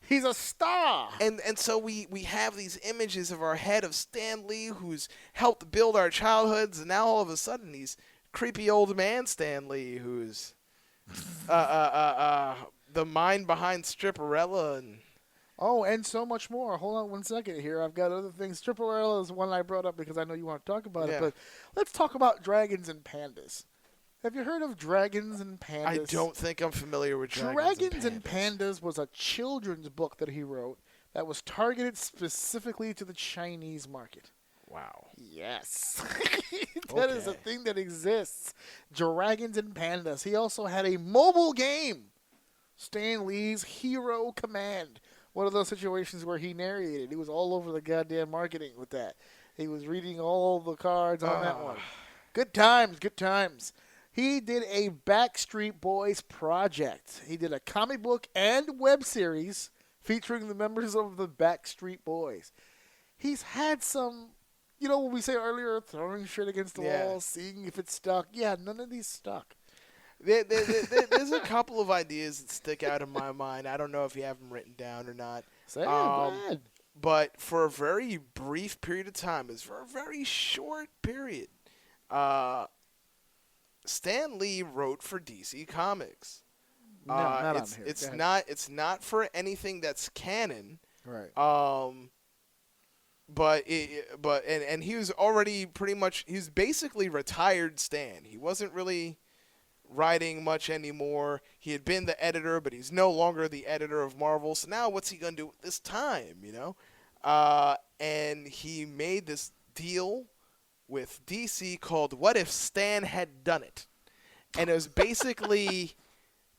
He's a star. And so we have these images of our head of Stan Lee, who's helped build our childhoods, and now all of a sudden he's creepy old man Stan Lee, who's the mind behind Stripperella and so much more. Hold on one second here. I've got other things. Stripperella is one I brought up because I know you want to talk about it. But let's talk about dragons and pandas. Have you heard of Dragons and Pandas? I don't think I'm familiar with Dragons and Pandas was a children's book that he wrote that was targeted specifically to the Chinese market. Wow. Yes. That is a thing that exists. Dragons and Pandas. He also had a mobile game, Stan Lee's Hero Command. One of those situations where he narrated. He was all over the goddamn marketing with that. He was reading all the cards on that one. Good times, good times. He did a Backstreet Boys project. He did a comic book and web series featuring the members of the Backstreet Boys. He's had some, what we said earlier, throwing shit against the wall, seeing if it stuck. Yeah, none of these stuck. There's a couple of ideas that stick out in my mind. I don't know if you have them written down or not. Say it, go ahead. But for a very brief period of time, it's for a very short period, Stan Lee wrote for DC Comics. No, not on here. It's not for anything that's canon. Right. But he was already he was basically retired Stan. He wasn't really writing much anymore. He had been the editor, but he's no longer the editor of Marvel. So now what's he gonna do with this time? And he made this deal with DC called "What If Stan Had Done It," and it was basically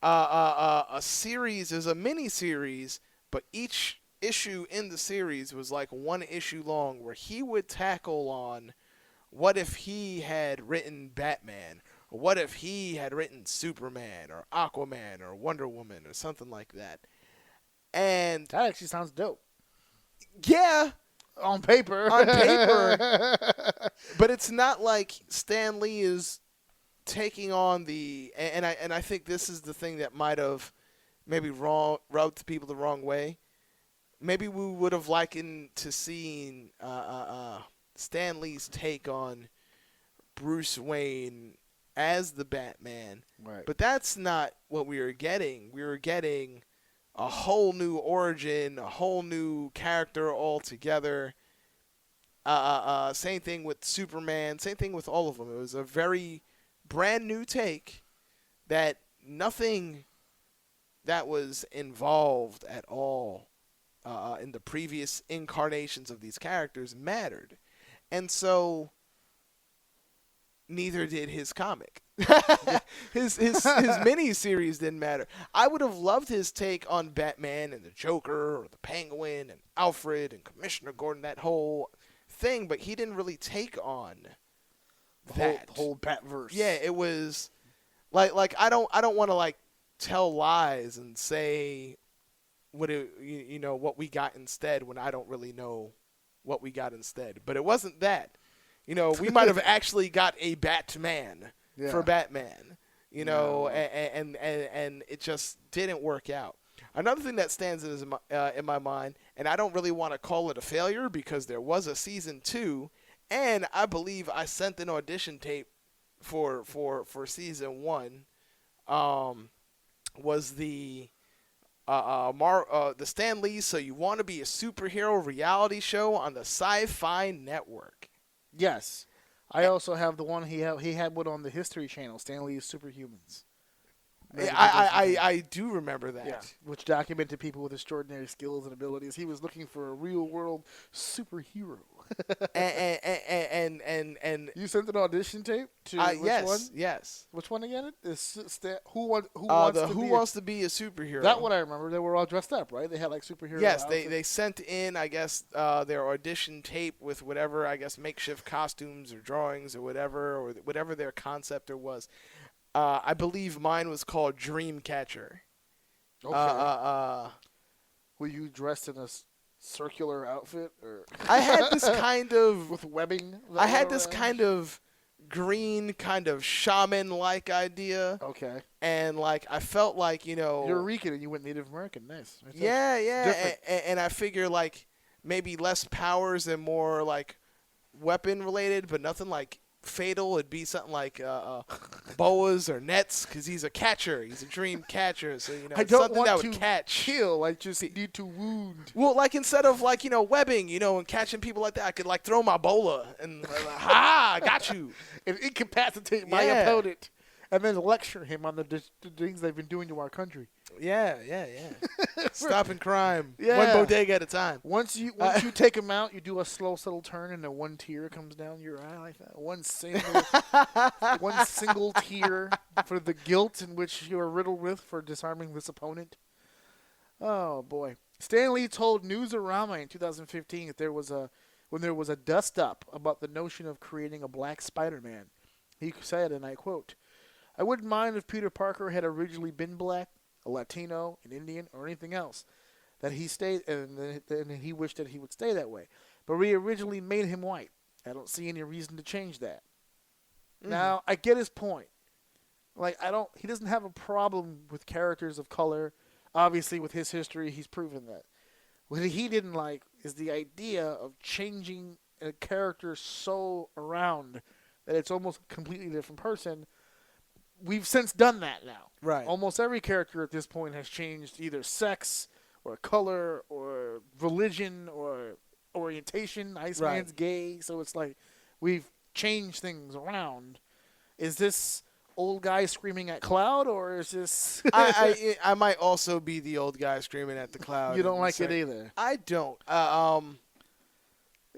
a series. It was a mini series, but each issue in the series was like one issue long, where he would tackle on what if he had written Batman, or what if he had written Superman or Aquaman or Wonder Woman or something like that. And that actually sounds dope. Yeah. On paper. But it's not like Stan Lee is taking on and I think this is the thing that might have maybe rubbed people the wrong way. Maybe we would have likened to seeing Stan Lee's take on Bruce Wayne as the Batman. Right. But that's not what we were getting. We were getting a whole new origin, a whole new character altogether. Same thing with Superman. Same thing with all of them. It was a very brand new take that nothing that was involved at all in the previous incarnations of these characters mattered. And so neither did his comic. his mini series didn't matter. I would have loved his take on Batman and the Joker or the Penguin and Alfred and Commissioner Gordon, that whole thing, but he didn't really take on The whole Batverse. Yeah, it was like I don't want to like tell lies and say what what we got instead when I don't really know what we got instead. But it wasn't that. We might have actually got a Batman for Batman, and it just didn't work out. Another thing that stands in my mind, and I don't really want to call it a failure because there was a season 2, and I believe I sent an audition tape for season 1, was the Stan Lee So You Want to Be a Superhero reality show on the Sci-Fi Network. Yes. I also have the one he had one on the History Channel, Stan Lee's Superhumans. I do remember that. Yeah, which documented people with extraordinary skills and abilities. He was looking for a real-world superhero. and you sent an audition tape to which one? Yes. Which one again? Who wants to be a superhero? That one I remember. They were all dressed up, right? They had like superhero. Yes, outfits. they sent in, I guess, their audition tape with whatever, I guess, makeshift costumes or drawings or whatever their concept was. I believe mine was called Dreamcatcher. Okay. Were you dressed in a circular outfit, or I had this kind of with webbing? I had this kind of green, kind of shaman-like idea. Okay. And like I felt like you're Rican and you went Native American. Nice. Yeah. And I figure like maybe less powers and more like weapon related, but nothing like fatal. It'd be something like boas or nets, because he's a catcher. He's a dream catcher. So I don't something want that would to catch. Kill. I just need to wound. Well, like instead of like webbing, and catching people like that, I could like throw my bola and ha, got you, and incapacitate my opponent, and then lecture him on the things they've been doing to our country. Yeah. Stopping crime. Yeah. One bodega at a time. Once you take him out, you do a slow, subtle turn, and then one tear comes down your eye like that. One single tear for the guilt in which you are riddled with for disarming this opponent. Oh boy! Stan Lee told Newsarama in 2015 that when there was a dust up about the notion of creating a black Spider-Man. He said, and I quote, "I wouldn't mind if Peter Parker had originally been black, a Latino, an Indian, or anything else. That he stayed, and he wished that he would stay that way. But we originally made him white. I don't see any reason to change that." Mm-hmm. Now, I get his point. Like, he doesn't have a problem with characters of color. Obviously, with his history, he's proven that. What he didn't like is the idea of changing a character so around that it's almost a completely different person. We've since done that now. Right. Almost every character at this point has changed either sex or color or religion or orientation. Iceman's gay. So it's like we've changed things around. Is this old guy screaming at cloud, or is this... I might also be the old guy screaming at the cloud. You don't like it either? I don't.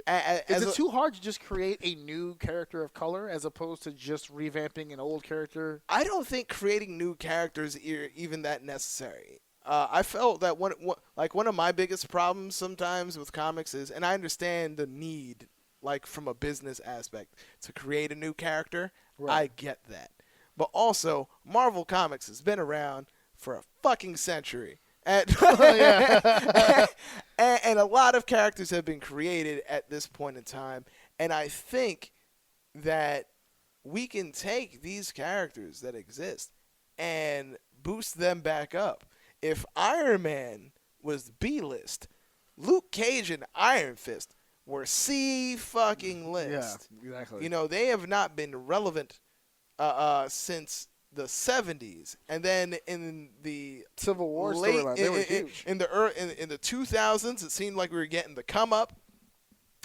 Is it too hard to just create a new character of color as opposed to just revamping an old character? I don't think creating new characters is even that necessary. I felt that one of my biggest problems sometimes with comics is, and I understand the need, like from a business aspect, to create a new character. Right. I get that. But also, Marvel Comics has been around for a fucking century. And, and a lot of characters have been created at this point in time. And I think that we can take these characters that exist and boost them back up. If Iron Man was B-list, Luke Cage and Iron Fist were C-fucking list. Yeah, exactly. They have not been relevant since the 70s, and then in the Civil War late storyline, they were huge. in the 2000s, it seemed like we were getting the come up,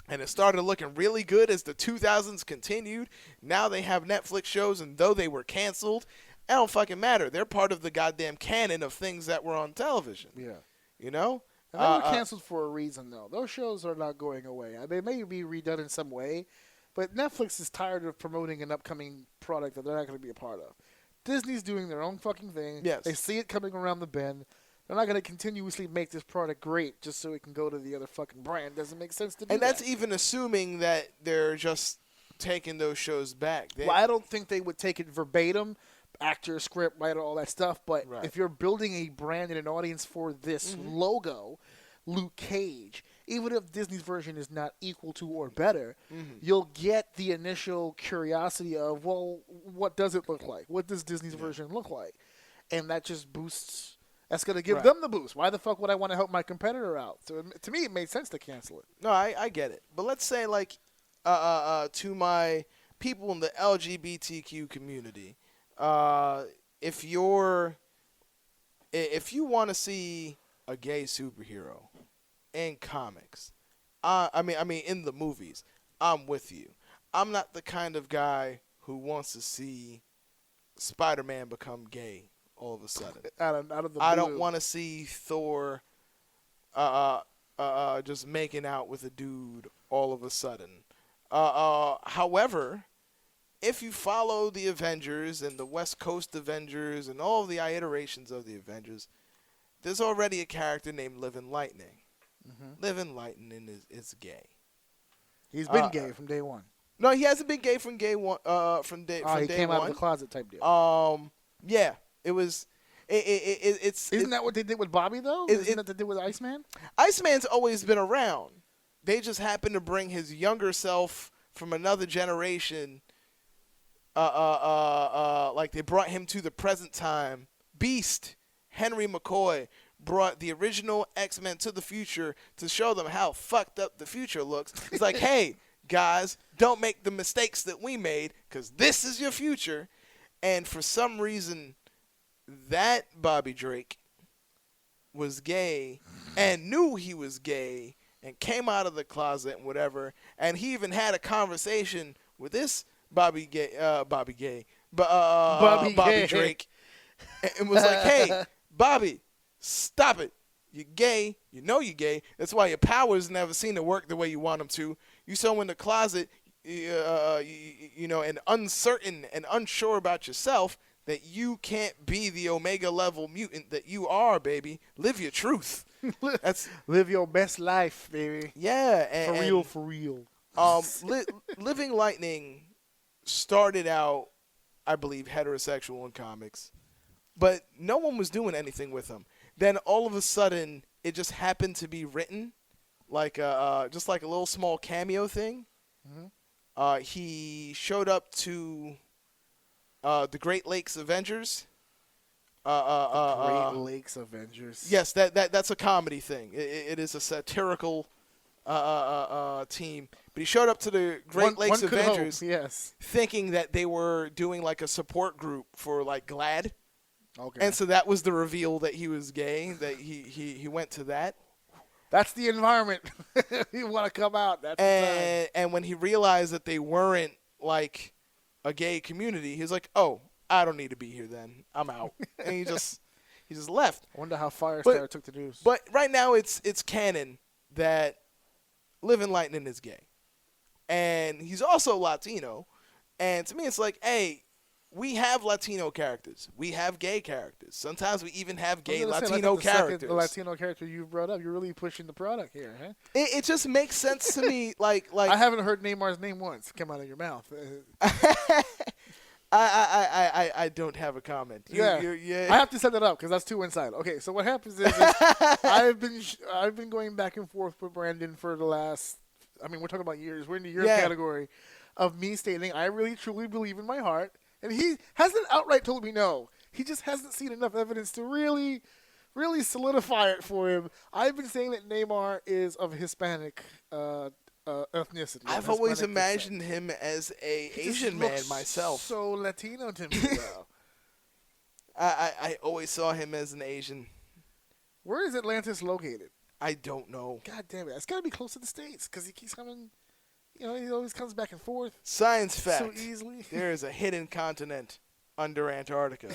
and it started looking really good as the 2000s continued. Now they have Netflix shows, and though they were canceled, it don't fucking matter. They're part of the goddamn canon of things that were on television. Yeah. You know? And they were canceled for a reason, though. Those shows are not going away. They may be redone in some way, but Netflix is tired of promoting an upcoming product that they're not going to be a part of. Disney's doing their own fucking thing. Yes. They see it coming around the bend. They're not going to continuously make this product great just so it can go to the other fucking brand. Doesn't make sense to do And that's that. even assuming that they're just taking those shows back. Well, I don't think they would take it verbatim, actor, script, writer, all that stuff. But Right. if you're building a brand and an audience for this logo, Luke Cage, even if Disney's version is not equal to or better, you'll get the initial curiosity of, well, what does it look like? What does Disney's version look like? And that just boosts. That's going to give Right. them the boost. Why the fuck would I want to help my competitor out? So to me, it made sense to cancel it. No, I get it. But let's say, like, to my people in the LGBTQ community, if you want to see a gay superhero in comics, I mean in the movies, I'm with you. I'm not the kind of guy who wants to see Spider-Man become gay all of a sudden. Out of the I blue. don't want to see Thor just making out with a dude all of a sudden. However, if you follow the Avengers and the West Coast Avengers and all of the iterations of the Avengers, there's already a character named Living Lightning. Living Lightning is gay. He's been gay from day one. No, he hasn't been gay from day one. From day He day came one. out of the closet type deal. Yeah, it was. Isn't that what they did with Bobby, though? Isn't that what they did with Iceman? Iceman's always been around. They just happened to bring his younger self from another generation. Like they brought him to the present time. Beast, Henry McCoy, brought the original X-Men to the future to show them how fucked up the future looks. He's like, hey, guys, don't make the mistakes that we made, because this is your future. And for some reason, that Bobby Drake was gay and knew he was gay and came out of the closet and whatever. And he even had a conversation with this Bobby Drake, and was like, hey, Bobby, stop it. You're gay. You know you're gay. That's why your powers never seem to work the way you want them to. You so in the closet, you know, and uncertain and unsure about yourself that you can't be the Omega level mutant that you are, baby. Live your truth. That's Live your best life, baby. yeah. And, For real. Living Lightning started out, I believe, heterosexual in comics, but no one was doing anything with him. Then all of a sudden, it just happened to be written, like just like a little small cameo thing. He showed up to the Great Lakes Avengers. Great Lakes Avengers. Yes, that's a comedy thing. It is a satirical team. But he showed up to the Great Lakes one could Avengers, hope, yes. thinking that they were doing like a support group for like GLAAD. Okay. And so that was the reveal that he was gay. That he went to that. That's the environment. You want to come out. That's the time. And when he realized that they weren't like a gay community, he was like, "Oh, I don't need to be here then. I'm out." And he just left. I wonder how Firestarter took the news. But right now it's canon that Living Lightning is gay. And he's also Latino. And to me it's like, hey, we have Latino characters. We have gay characters. Sometimes we even have gay Latino characters. The Latino character you brought up, you're really pushing the product here, huh? It just makes sense to me. Like I haven't heard Neymar's name once come out of your mouth. I don't have a comment. Yeah. I have to set that up because that's too inside. Okay, so what happens is I've been going back and forth with Brandon for the last. I mean, we're talking about years. We're in the year category of me stating I really truly believe in my heart, and he hasn't outright told me no. He just hasn't seen enough evidence to really solidify it for him. I've been saying that Neymar is of Hispanic ethnicity. I've always imagined him as a He just Asian man looks myself. So Latino to me, though. I always saw him as an Asian. Where is Atlantis located? I don't know. God damn it. It's got to be close to the States because he keeps coming. He always comes back and forth Science fact. so easily. There is a hidden continent under Antarctica.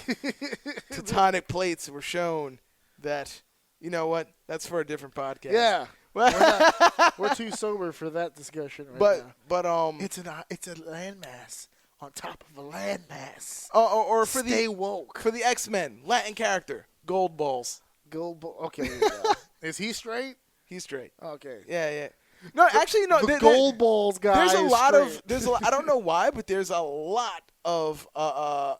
Tectonic plates were shown that, you know what? That's for a different podcast. Yeah. We're too sober for that discussion right now. But It's a landmass on top of a landmass. or for Stay the woke. for the X-Men, Latin character, Gold Balls. Okay. Is he straight? He's straight. Okay. Yeah. No, actually, no. The Gold Balls guy. There's a is lot straight. I don't know why, but there's a lot of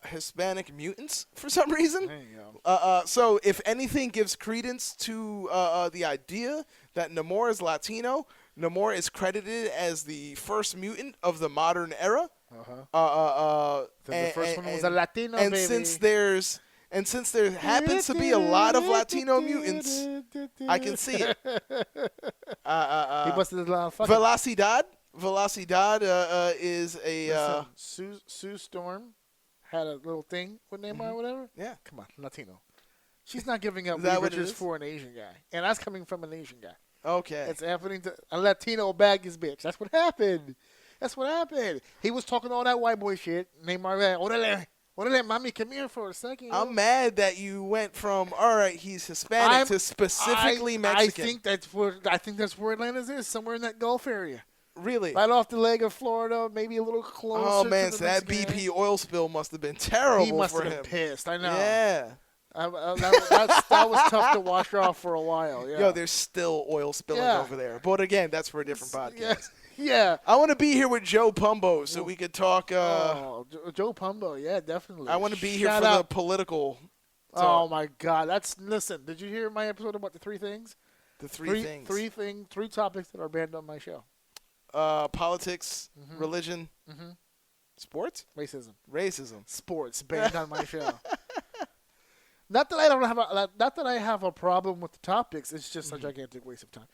Hispanic mutants for some reason. There you go. So if anything gives credence to the idea that Namor is Latino, Namor is credited as the first mutant of the modern era. The first one was a Latino and baby. since there happens to be a lot of Latino mutants, I can see it. He busted a fucking. Velocidad is a Sue Storm had a little thing with Neymar or whatever. yeah. Come on, Latino. She's not giving up Is that what it riches is? for an Asian guy, and that's coming from an Asian guy. Okay. It's happening to a Latino bag his bitch. That's what happened. He was talking all that white boy shit. Neymar, orale, mommy, come here for a second. I'm mad that you went from all right, he's Hispanic to specifically Mexican. I think that's where Atlantis is, somewhere in that Gulf area, Really? right off the leg of Florida, maybe a little closer. Oh man, to so the that Mexican BP area. oil spill must have been terrible He must for have him. been pissed. I know. Yeah. That was tough to wash off for a while. Yeah. Yo, there's still oil spilling Yeah. over there. But again, that's for a different podcast. Yeah. I want to be here with Joe Pumbo so we could talk. Joe Pumbo, yeah, definitely. I want to be here Shout for the out. political. Oh talk. my God! Listen. Did you hear my episode about the three things? The three things. Three topics that are banned on my show. Politics, religion, sports, Racism, racism. sports banned on my show. Not that I have a problem with the topics. It's just a gigantic waste of time.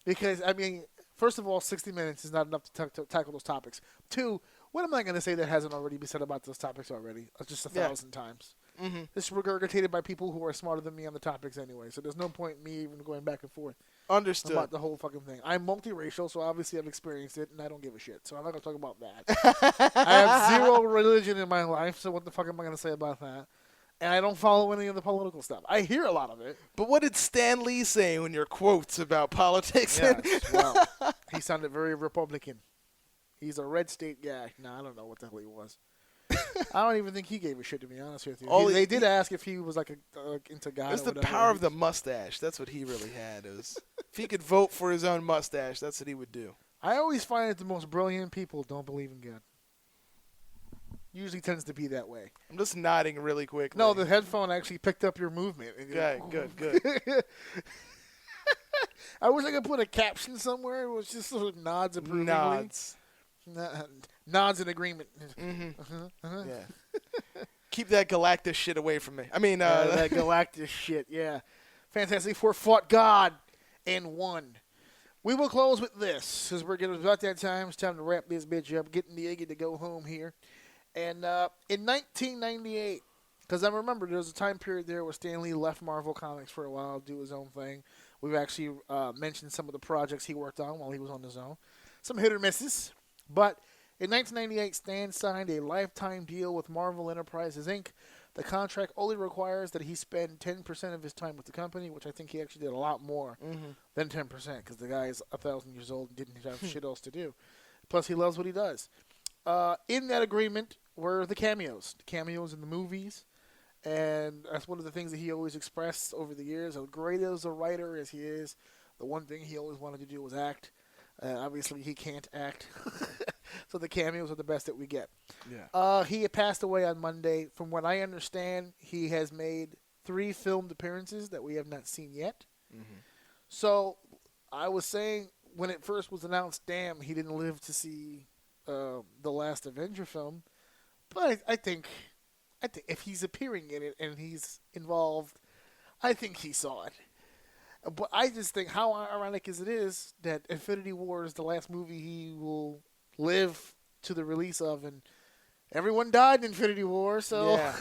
Because I mean, first of all, 60 minutes is not enough to tackle those topics. Two, what am I going to say that hasn't already been said about those topics already? Just 1,000 times. This is regurgitated by people who are smarter than me on the topics anyway. So there's no point in me even going back and forth Understood. about the whole fucking thing. I'm multiracial, so obviously I've experienced it, and I don't give a shit. So I'm not going to talk about that. I have zero religion in my life, so what the fuck am I going to say about that? And I don't follow any of the political stuff. I hear a lot of it. But what did Stan Lee say in your quotes about politics? Yes, well, he sounded very Republican. He's a red state guy. No, I don't know what the hell he was. I don't even think he gave a shit, to be honest with you. They did ask if he was like into God. It was or the whatever. power of the mustache. That's what he really had. It was, if he could vote for his own mustache, that's what he would do. I always find that the most brilliant people don't believe in God. Usually tends to be that way. I'm just nodding really quickly. No, the headphone actually picked up your movement. Good. I wish I could put a caption somewhere. It was just sort of nods approvingly. Nods. Nods in agreement. Yeah. Keep that Galactus shit away from me. I mean, that Galactus shit, yeah. Fantastic Four fought God and won. We will close with this, because we're getting about that time. It's time to wrap this bitch up, getting the Iggy to go home here. And in 1998, because I remember there was a time period there where Stan Lee left Marvel Comics for a while, do his own thing. We've actually mentioned some of the projects he worked on while he was on his own. Some hit or misses. But in 1998, Stan signed a lifetime deal with Marvel Enterprises, Inc. The contract only requires that he spend 10% of his time with the company, which I think he actually did a lot more than 10%, because the guy is 1,000 years old and didn't have shit else to do. Plus, he loves what he does. In that agreement were the cameos in the movies, and that's one of the things that he always expressed over the years. As great as a writer as he is, the one thing he always wanted to do was act. Obviously, he can't act, so the cameos are the best that we get. Yeah. He had passed away on Monday. From what I understand, he has made 3 filmed appearances that we have not seen yet. So I was saying when it first was announced, damn, he didn't live to see the last Avenger film. But I think if he's appearing in it and he's involved, I think he saw it. But I just think how ironic is that Infinity War is the last movie he will live to the release of, and everyone died in Infinity War, so Yeah.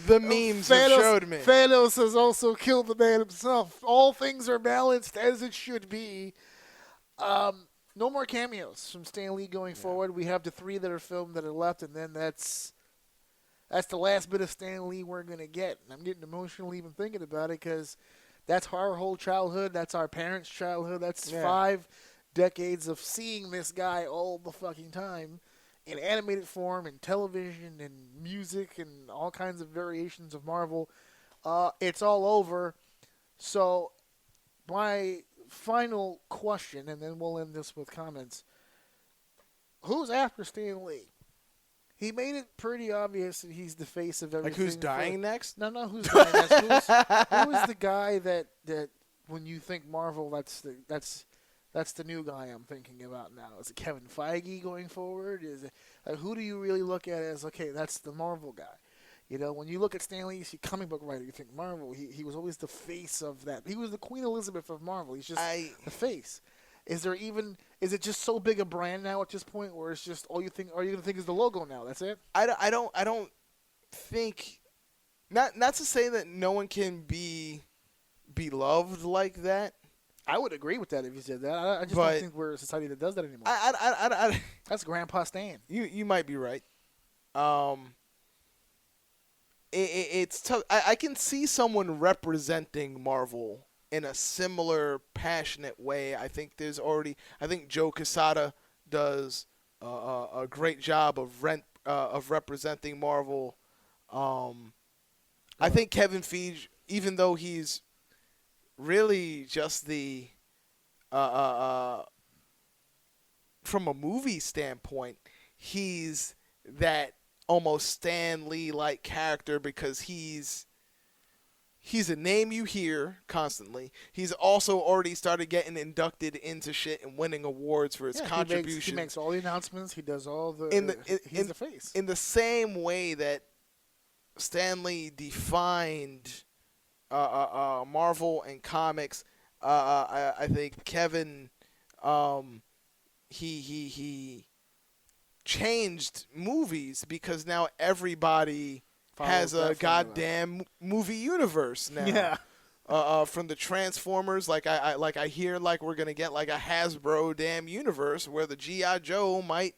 The memes have showed me. Thanos has also killed the man himself. All things are balanced as it should be. No more cameos from Stan Lee going forward. We have the 3 that are filmed that are left, and then that's the last bit of Stan Lee we're going to get. And I'm getting emotional even thinking about it because that's our whole childhood. That's our parents' childhood. That's 5 decades of seeing this guy all the fucking time in animated form, in television, and music, and all kinds of variations of Marvel. It's all over. So my final question, and then we'll end this with comments. Who's after Stan Lee? He made it pretty obvious that he's the face of everything. Like who's dying next? No, who's dying next? Who is the guy that when you think Marvel, that's the new guy I'm thinking about now? Is it Kevin Feige going forward? Is it who do you really look at as that's the Marvel guy? You know, when you look at Stan Lee, you see comic book writer, you think Marvel. He was always the face of that. He was the Queen Elizabeth of Marvel. He's just the face. Is it just so big a brand now at this point, or it's just all you think? Are you gonna think is the logo now? That's it. I don't think. Not to say that no one can be beloved like that. I would agree with that if you said that. I just don't think we're a society that does that anymore. That's Grandpa Stan. You might be right. It's tough. I can see someone representing Marvel in a similar passionate way. I think Joe Quesada does a great job of representing Marvel. I think Kevin Feige, even though he's really just the from a movie standpoint, he's that almost Stan Lee-like character because he's a name you hear constantly. He's also already started getting inducted into shit and winning awards for his contributions. He makes all the announcements. He does all the. He's the face. In the same way that Stan Lee defined Marvel and comics, I think Kevin, he changed movies because now everybody has a goddamn movie universe now. Yeah. From the Transformers, I hear we're gonna get like a Hasbro damn universe where the G.I. Joe might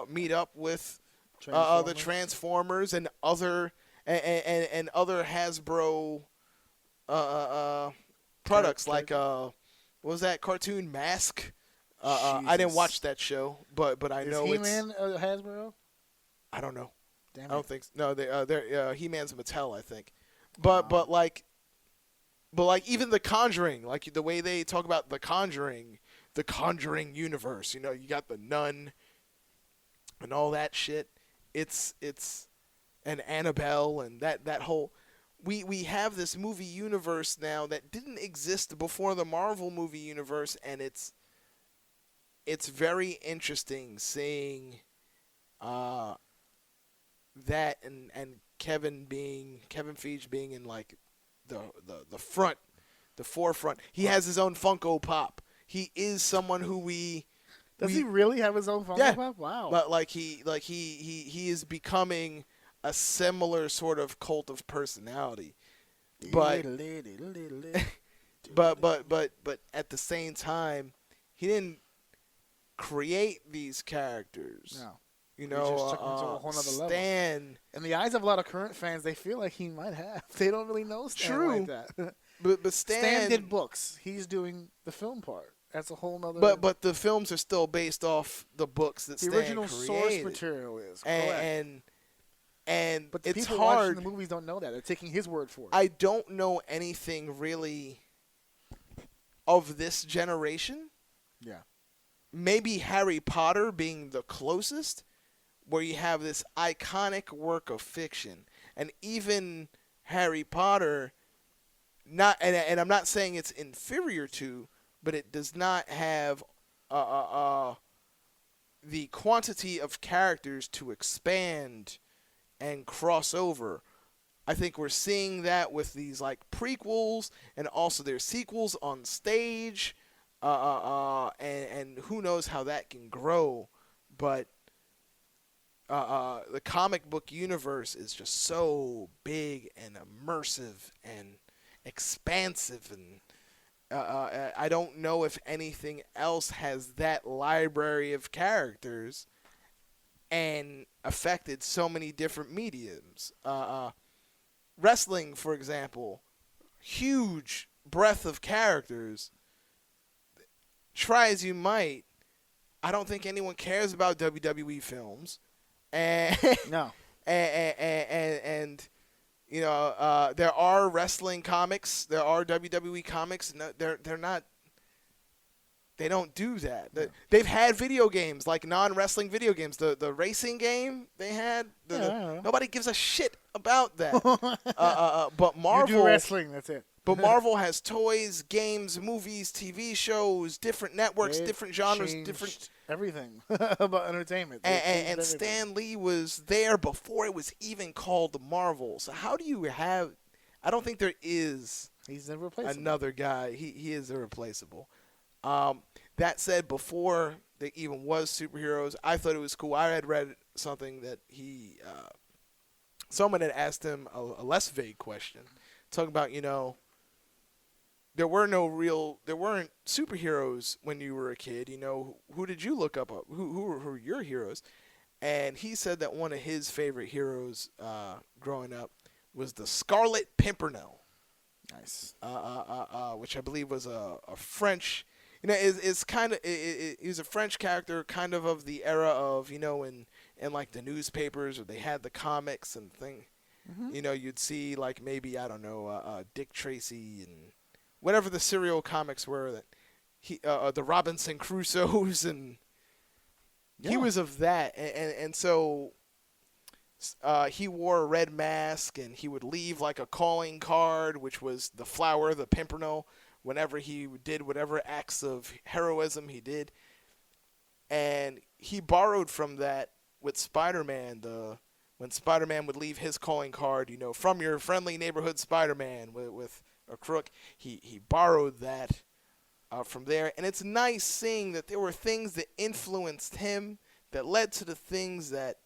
meet up with the Transformers and other and other Hasbro products like what was that cartoon Mask? I didn't watch that show, but I know it's He-Man Hasbro. I don't know. Damn I don't think so. No, they're He-Man's Mattel, I think. But even The Conjuring, like the way they talk about The Conjuring universe, you know, you got the Nun and all that shit. It's and Annabelle and that whole we have this movie universe now that didn't exist before the Marvel movie universe, and it's very interesting seeing that and Kevin Feige being in like the forefront. He has his own Funko Pop. He is someone who Does he really have his own Funko Pop? Wow. But he is becoming a similar sort of cult of personality. But but at the same time, he didn't create these characters. No. You He just took him to a know, whole nother level. Stan. In the eyes of a lot of current fans, they feel like he might have. They don't really know Stan like that. But Stan did books. He's doing the film part. That's a whole nother. But the films are still based off the books that the Stan original source created. material is correct. And But the it's people hard. watching the movies don't know that. They're taking his word for it. I don't know anything really of this generation. Yeah. Maybe Harry Potter being the closest, where you have this iconic work of fiction. And even Harry Potter, and I'm not saying it's inferior to, but it does not have the quantity of characters to expand and cross over. I think we're seeing that with these like prequels and also their sequels on stage, and who knows how that can grow. But the comic book universe is just so big and immersive and expansive, and I don't know if anything else has that library of characters and affected so many different mediums. Wrestling, for example, huge breadth of characters. Try as you might, I don't think anyone cares about WWE films, and No. and you know, there are wrestling comics, there are WWE comics. No, they're not. They don't do that. They've had video games, like non-wrestling video games. The racing game they had. Nobody gives a shit about that. But Marvel. You do wrestling, that's it. But Marvel has toys, games, movies, TV shows, different networks, They've different genres, changed different everything about entertainment. They've changed and everything. Stan Lee was there before it was even called Marvel. So how do you have? I don't think there is He's irreplaceable. another guy. He is irreplaceable. That said, before there even was superheroes, I thought it was cool. I had read something that someone had asked him a less vague question, talking about, you know, there weren't superheroes when you were a kid. You know, who did you look up? Who were your heroes? And he said that one of his favorite heroes growing up was the Scarlet Pimpernel. Nice. Which I believe was a French. You know, it's kind of he was a French character, kind of the era of, you know, in like the newspapers, or they had the comics and thing. Mm-hmm. You know, you'd see like maybe, I don't know, Dick Tracy and whatever the serial comics were, that the Robinson Crusoes, and he was of that, and so he wore a red mask, and he would leave like a calling card, which was the flower, the pimpernel, whenever he did whatever acts of heroism he did. And he borrowed from that with Spider-Man. When Spider-Man would leave his calling card, you know, from your friendly neighborhood Spider-Man with a crook, he borrowed that from there. And it's nice seeing that there were things that influenced him that led to the things that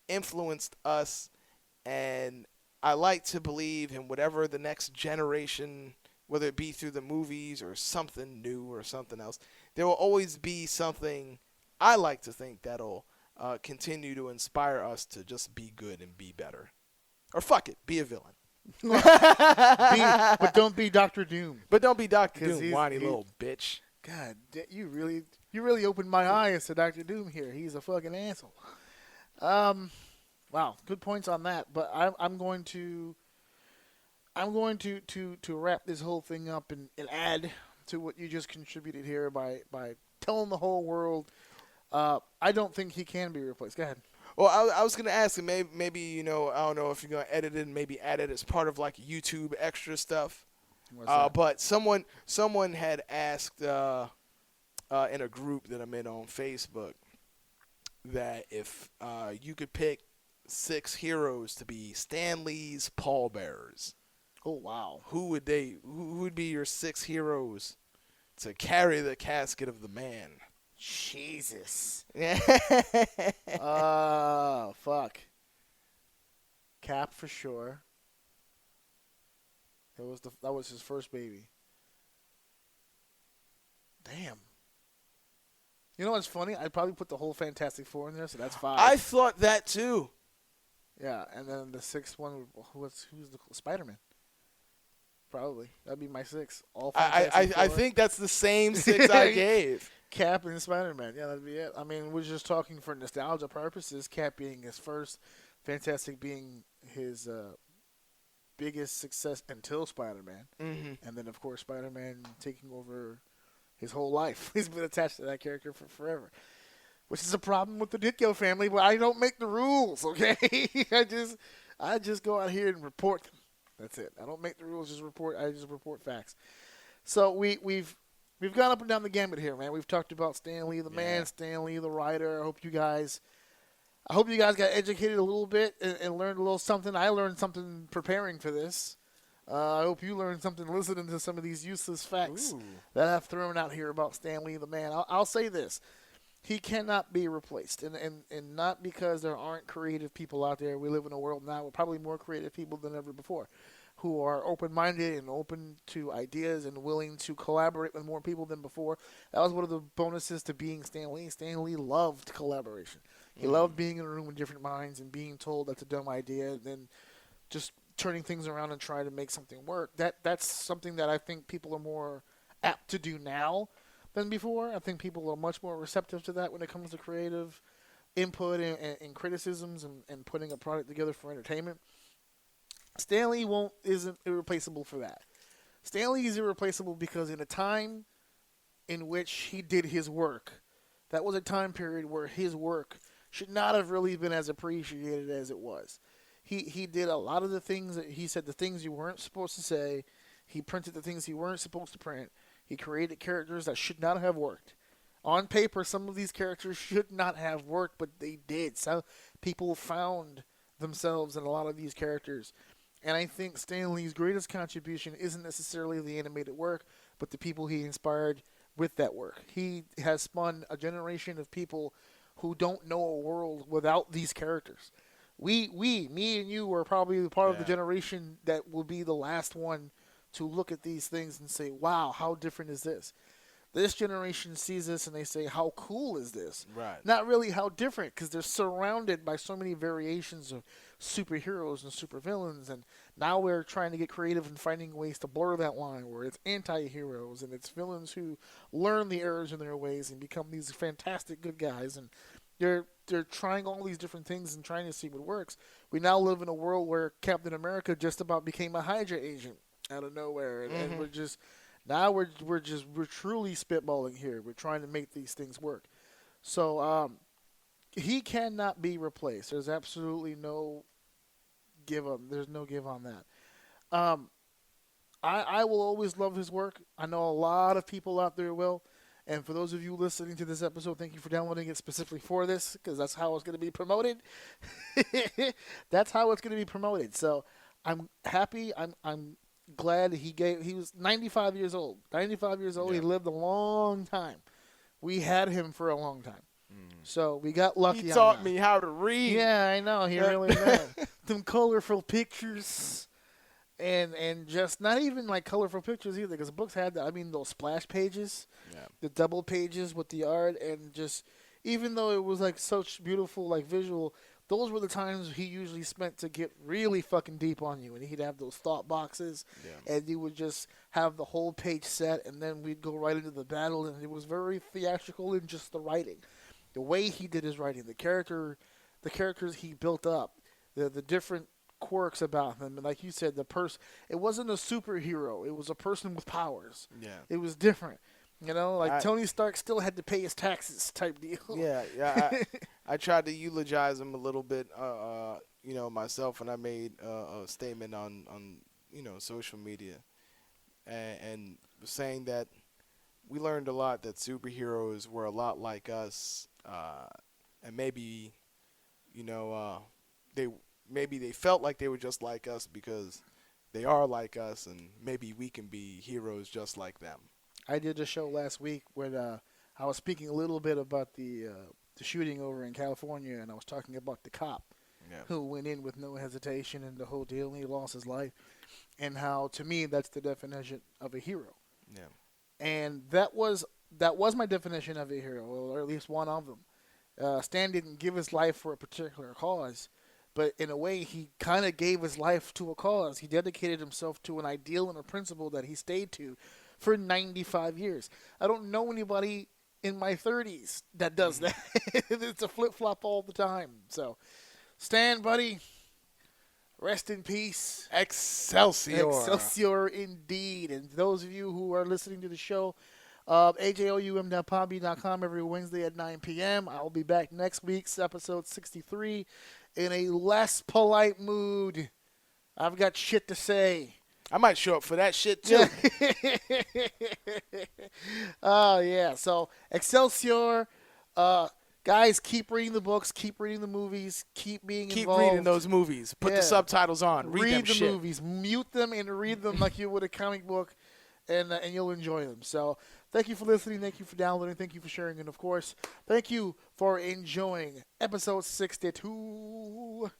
influenced us. And I like to believe in whatever the next generation, whether it be through the movies or something new or something else, there will always be something, I like to think, that'll continue to inspire us to just be good and be better. Or fuck it, be a villain. But don't be Dr. Doom. But don't be Dr. 'Cause Doom, whiny little bitch. God, you really opened my eyes to Dr. Doom here. He's a fucking asshole. Wow, good points on that. But I'm going to wrap this whole thing up and add to what you just contributed here by telling the whole world. I don't think he can be replaced. Go ahead. Well, I was going to ask him, maybe, you know, I don't know if you're going to edit it and maybe add it as part of like YouTube extra stuff. But someone had asked in a group that I'm in on Facebook that if you could pick 6 heroes to be Stan Lee's pallbearers. Oh, wow. Who would be your 6 heroes to carry the casket of the man? Jesus. Fuck. Cap for sure. That was his first baby. Damn. You know what's funny? I'd probably put the whole Fantastic Four in there, so that's 5. I thought that too. Yeah, and then the 6th one, who's the Spider-Man? Probably. That'd be my 6. All I think that's the same 6 I gave. Cap and Spider-Man. Yeah, that'd be it. I mean, we're just talking for nostalgia purposes. Cap being his first, Fantastic being his biggest success until Spider-Man. Mm-hmm. And then, of course, Spider-Man taking over his whole life. He's been attached to that character for forever. Which is a problem with the Ditko family, but I don't make the rules, okay? I just go out here and report them. That's it. I don't make the rules, I just report facts. So we've gone up and down the gambit here, man. We've talked about Stan Lee the man, Stan Lee the writer. I hope you guys got educated a little bit and learned a little something. I learned something preparing for this. I hope you learned something listening to some of these useless facts that I've thrown out here about Stan Lee the man. I'll say this. He cannot be replaced, and not because there aren't creative people out there. We live in a world now with probably more creative people than ever before, who are open-minded and open to ideas and willing to collaborate with more people than before. That was one of the bonuses to being Stan Lee. Stan Lee loved collaboration. He loved being in a room with different minds and being told that's a dumb idea, and then just turning things around and trying to make something work. That's something that I think people are more apt to do now than before. I think people are much more receptive to that when it comes to creative input and criticisms and putting a product together for entertainment. Stan Lee isn't irreplaceable for that. Stan Lee is irreplaceable because in a time in which he did his work, that was a time period where his work should not have really been as appreciated as it was. He did a lot of the things that he said, the things you weren't supposed to say. He printed the things you weren't supposed to print. He created characters that should not have worked. On paper, some of these characters should not have worked, but they did. So people found themselves in a lot of these characters. And I think Stan Lee's greatest contribution isn't necessarily the animated work, but the people he inspired with that work. He has spun a generation of people who don't know a world without these characters. Me and you are probably part of the generation that will be the last one to look at these things and say, wow, how different is this? This generation sees this and they say, how cool is this? Right. Not really how different, because they're surrounded by so many variations of superheroes and supervillains, and now we're trying to get creative and finding ways to blur that line where it's anti-heroes and it's villains who learn the errors in their ways and become these fantastic good guys, and they're trying all these different things and trying to see what works. We now live in a world where Captain America just about became a Hydra agent out of nowhere, and we're just now we're truly spitballing here. We're trying to make these things work. So he cannot be replaced. There's absolutely no give up. There's no give on that. I will always love his work. I know a lot of people out there will. And for those of you listening to this episode, thank you for downloading it specifically for this, because that's how it's going to be promoted. That's how it's going to be promoted. So I'm happy. I'm glad he was 95 years old. 95 years old. Yeah. He lived a long time. We had him for a long time. So we got lucky. He taught me how to read. Yeah, I know. He really did. Some colorful pictures. And just not even like colorful pictures either, because books had that. I mean, those splash pages, the double pages with the art, and just even though it was like such beautiful like visual, those were the times he usually spent to get really fucking deep on you. And he'd have those thought boxes, and you would just have the whole page set, and then we'd go right into the battle, and it was very theatrical in just the writing, the way he did his writing, the characters he built up, the different quirks about him, and like you said, it wasn't a superhero, it was a person with powers. It was different, like Tony Stark still had to pay his taxes type deal. I tried to eulogize him a little bit myself, and I made a statement on social media and saying that we learned a lot, that superheroes were a lot like us, and maybe they felt like they were just like us because they are like us, and maybe we can be heroes just like them. I did a show last week where I was speaking a little bit about the shooting over in California, and I was talking about the cop who went in with no hesitation and the whole deal, and he lost his life, and how, to me, that's the definition of a hero. And that was my definition of a hero, or at least one of them. Stan didn't give his life for a particular cause, but in a way, he kind of gave his life to a cause. He dedicated himself to an ideal and a principle that he stayed to for 95 years. I don't know anybody in my 30s that does that. It's a flip-flop all the time. So, Stan, buddy, rest in peace. Excelsior. Excelsior indeed. And those of you who are listening to the show, ajoum.podbean.com every Wednesday at 9 p.m. I'll be back next week's episode 63 in a less polite mood. I've got shit to say. I might show up for that shit, too. Oh, yeah. So, Excelsior. Guys, keep reading the books. Keep reading the movies. Keep being involved. Keep reading those movies. Put the subtitles on. Read the movies. Mute them and read them like you would a comic book, and you'll enjoy them. So, Thank you for listening. Thank you for downloading. Thank you for sharing. And, of course, thank you for enjoying episode 62.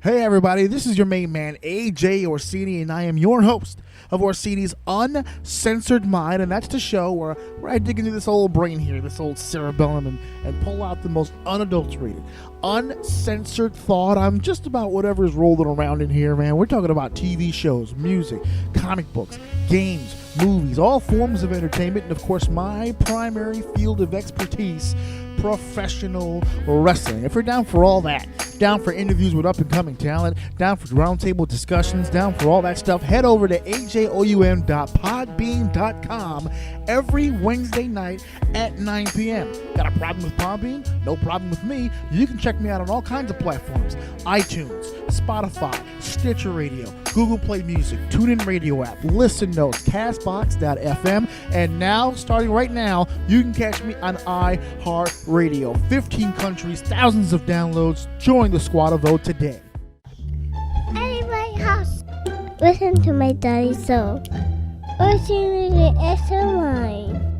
Hey, everybody. This is your main man, AJ Orsini, and I am your host of Orsini's Uncensored Mind. And that's the show where I dig into this old brain here, this old cerebellum, and pull out the most unadulterated, uncensored thought. I'm just about whatever's rolling around in here, man. We're talking about TV shows, music, comic books, games, movies, all forms of entertainment, and of course my primary field of expertise, professional wrestling. If you're down for all that, down for interviews with up-and-coming talent, down for roundtable discussions, down for all that stuff, head over to ajoum.podbean.com every Wednesday night at 9 p.m. Got a problem with Podbean? No problem with me. You can check me out on all kinds of platforms: iTunes, Spotify, Stitcher Radio, Google Play Music, TuneIn Radio app, Listen Notes, Castbox.fm, and now, starting right now, you can catch me on iHeartRadio. 15 countries, thousands of downloads. Join the squad of vote today. At my house, listen to my daddy song. Or sing the extra line.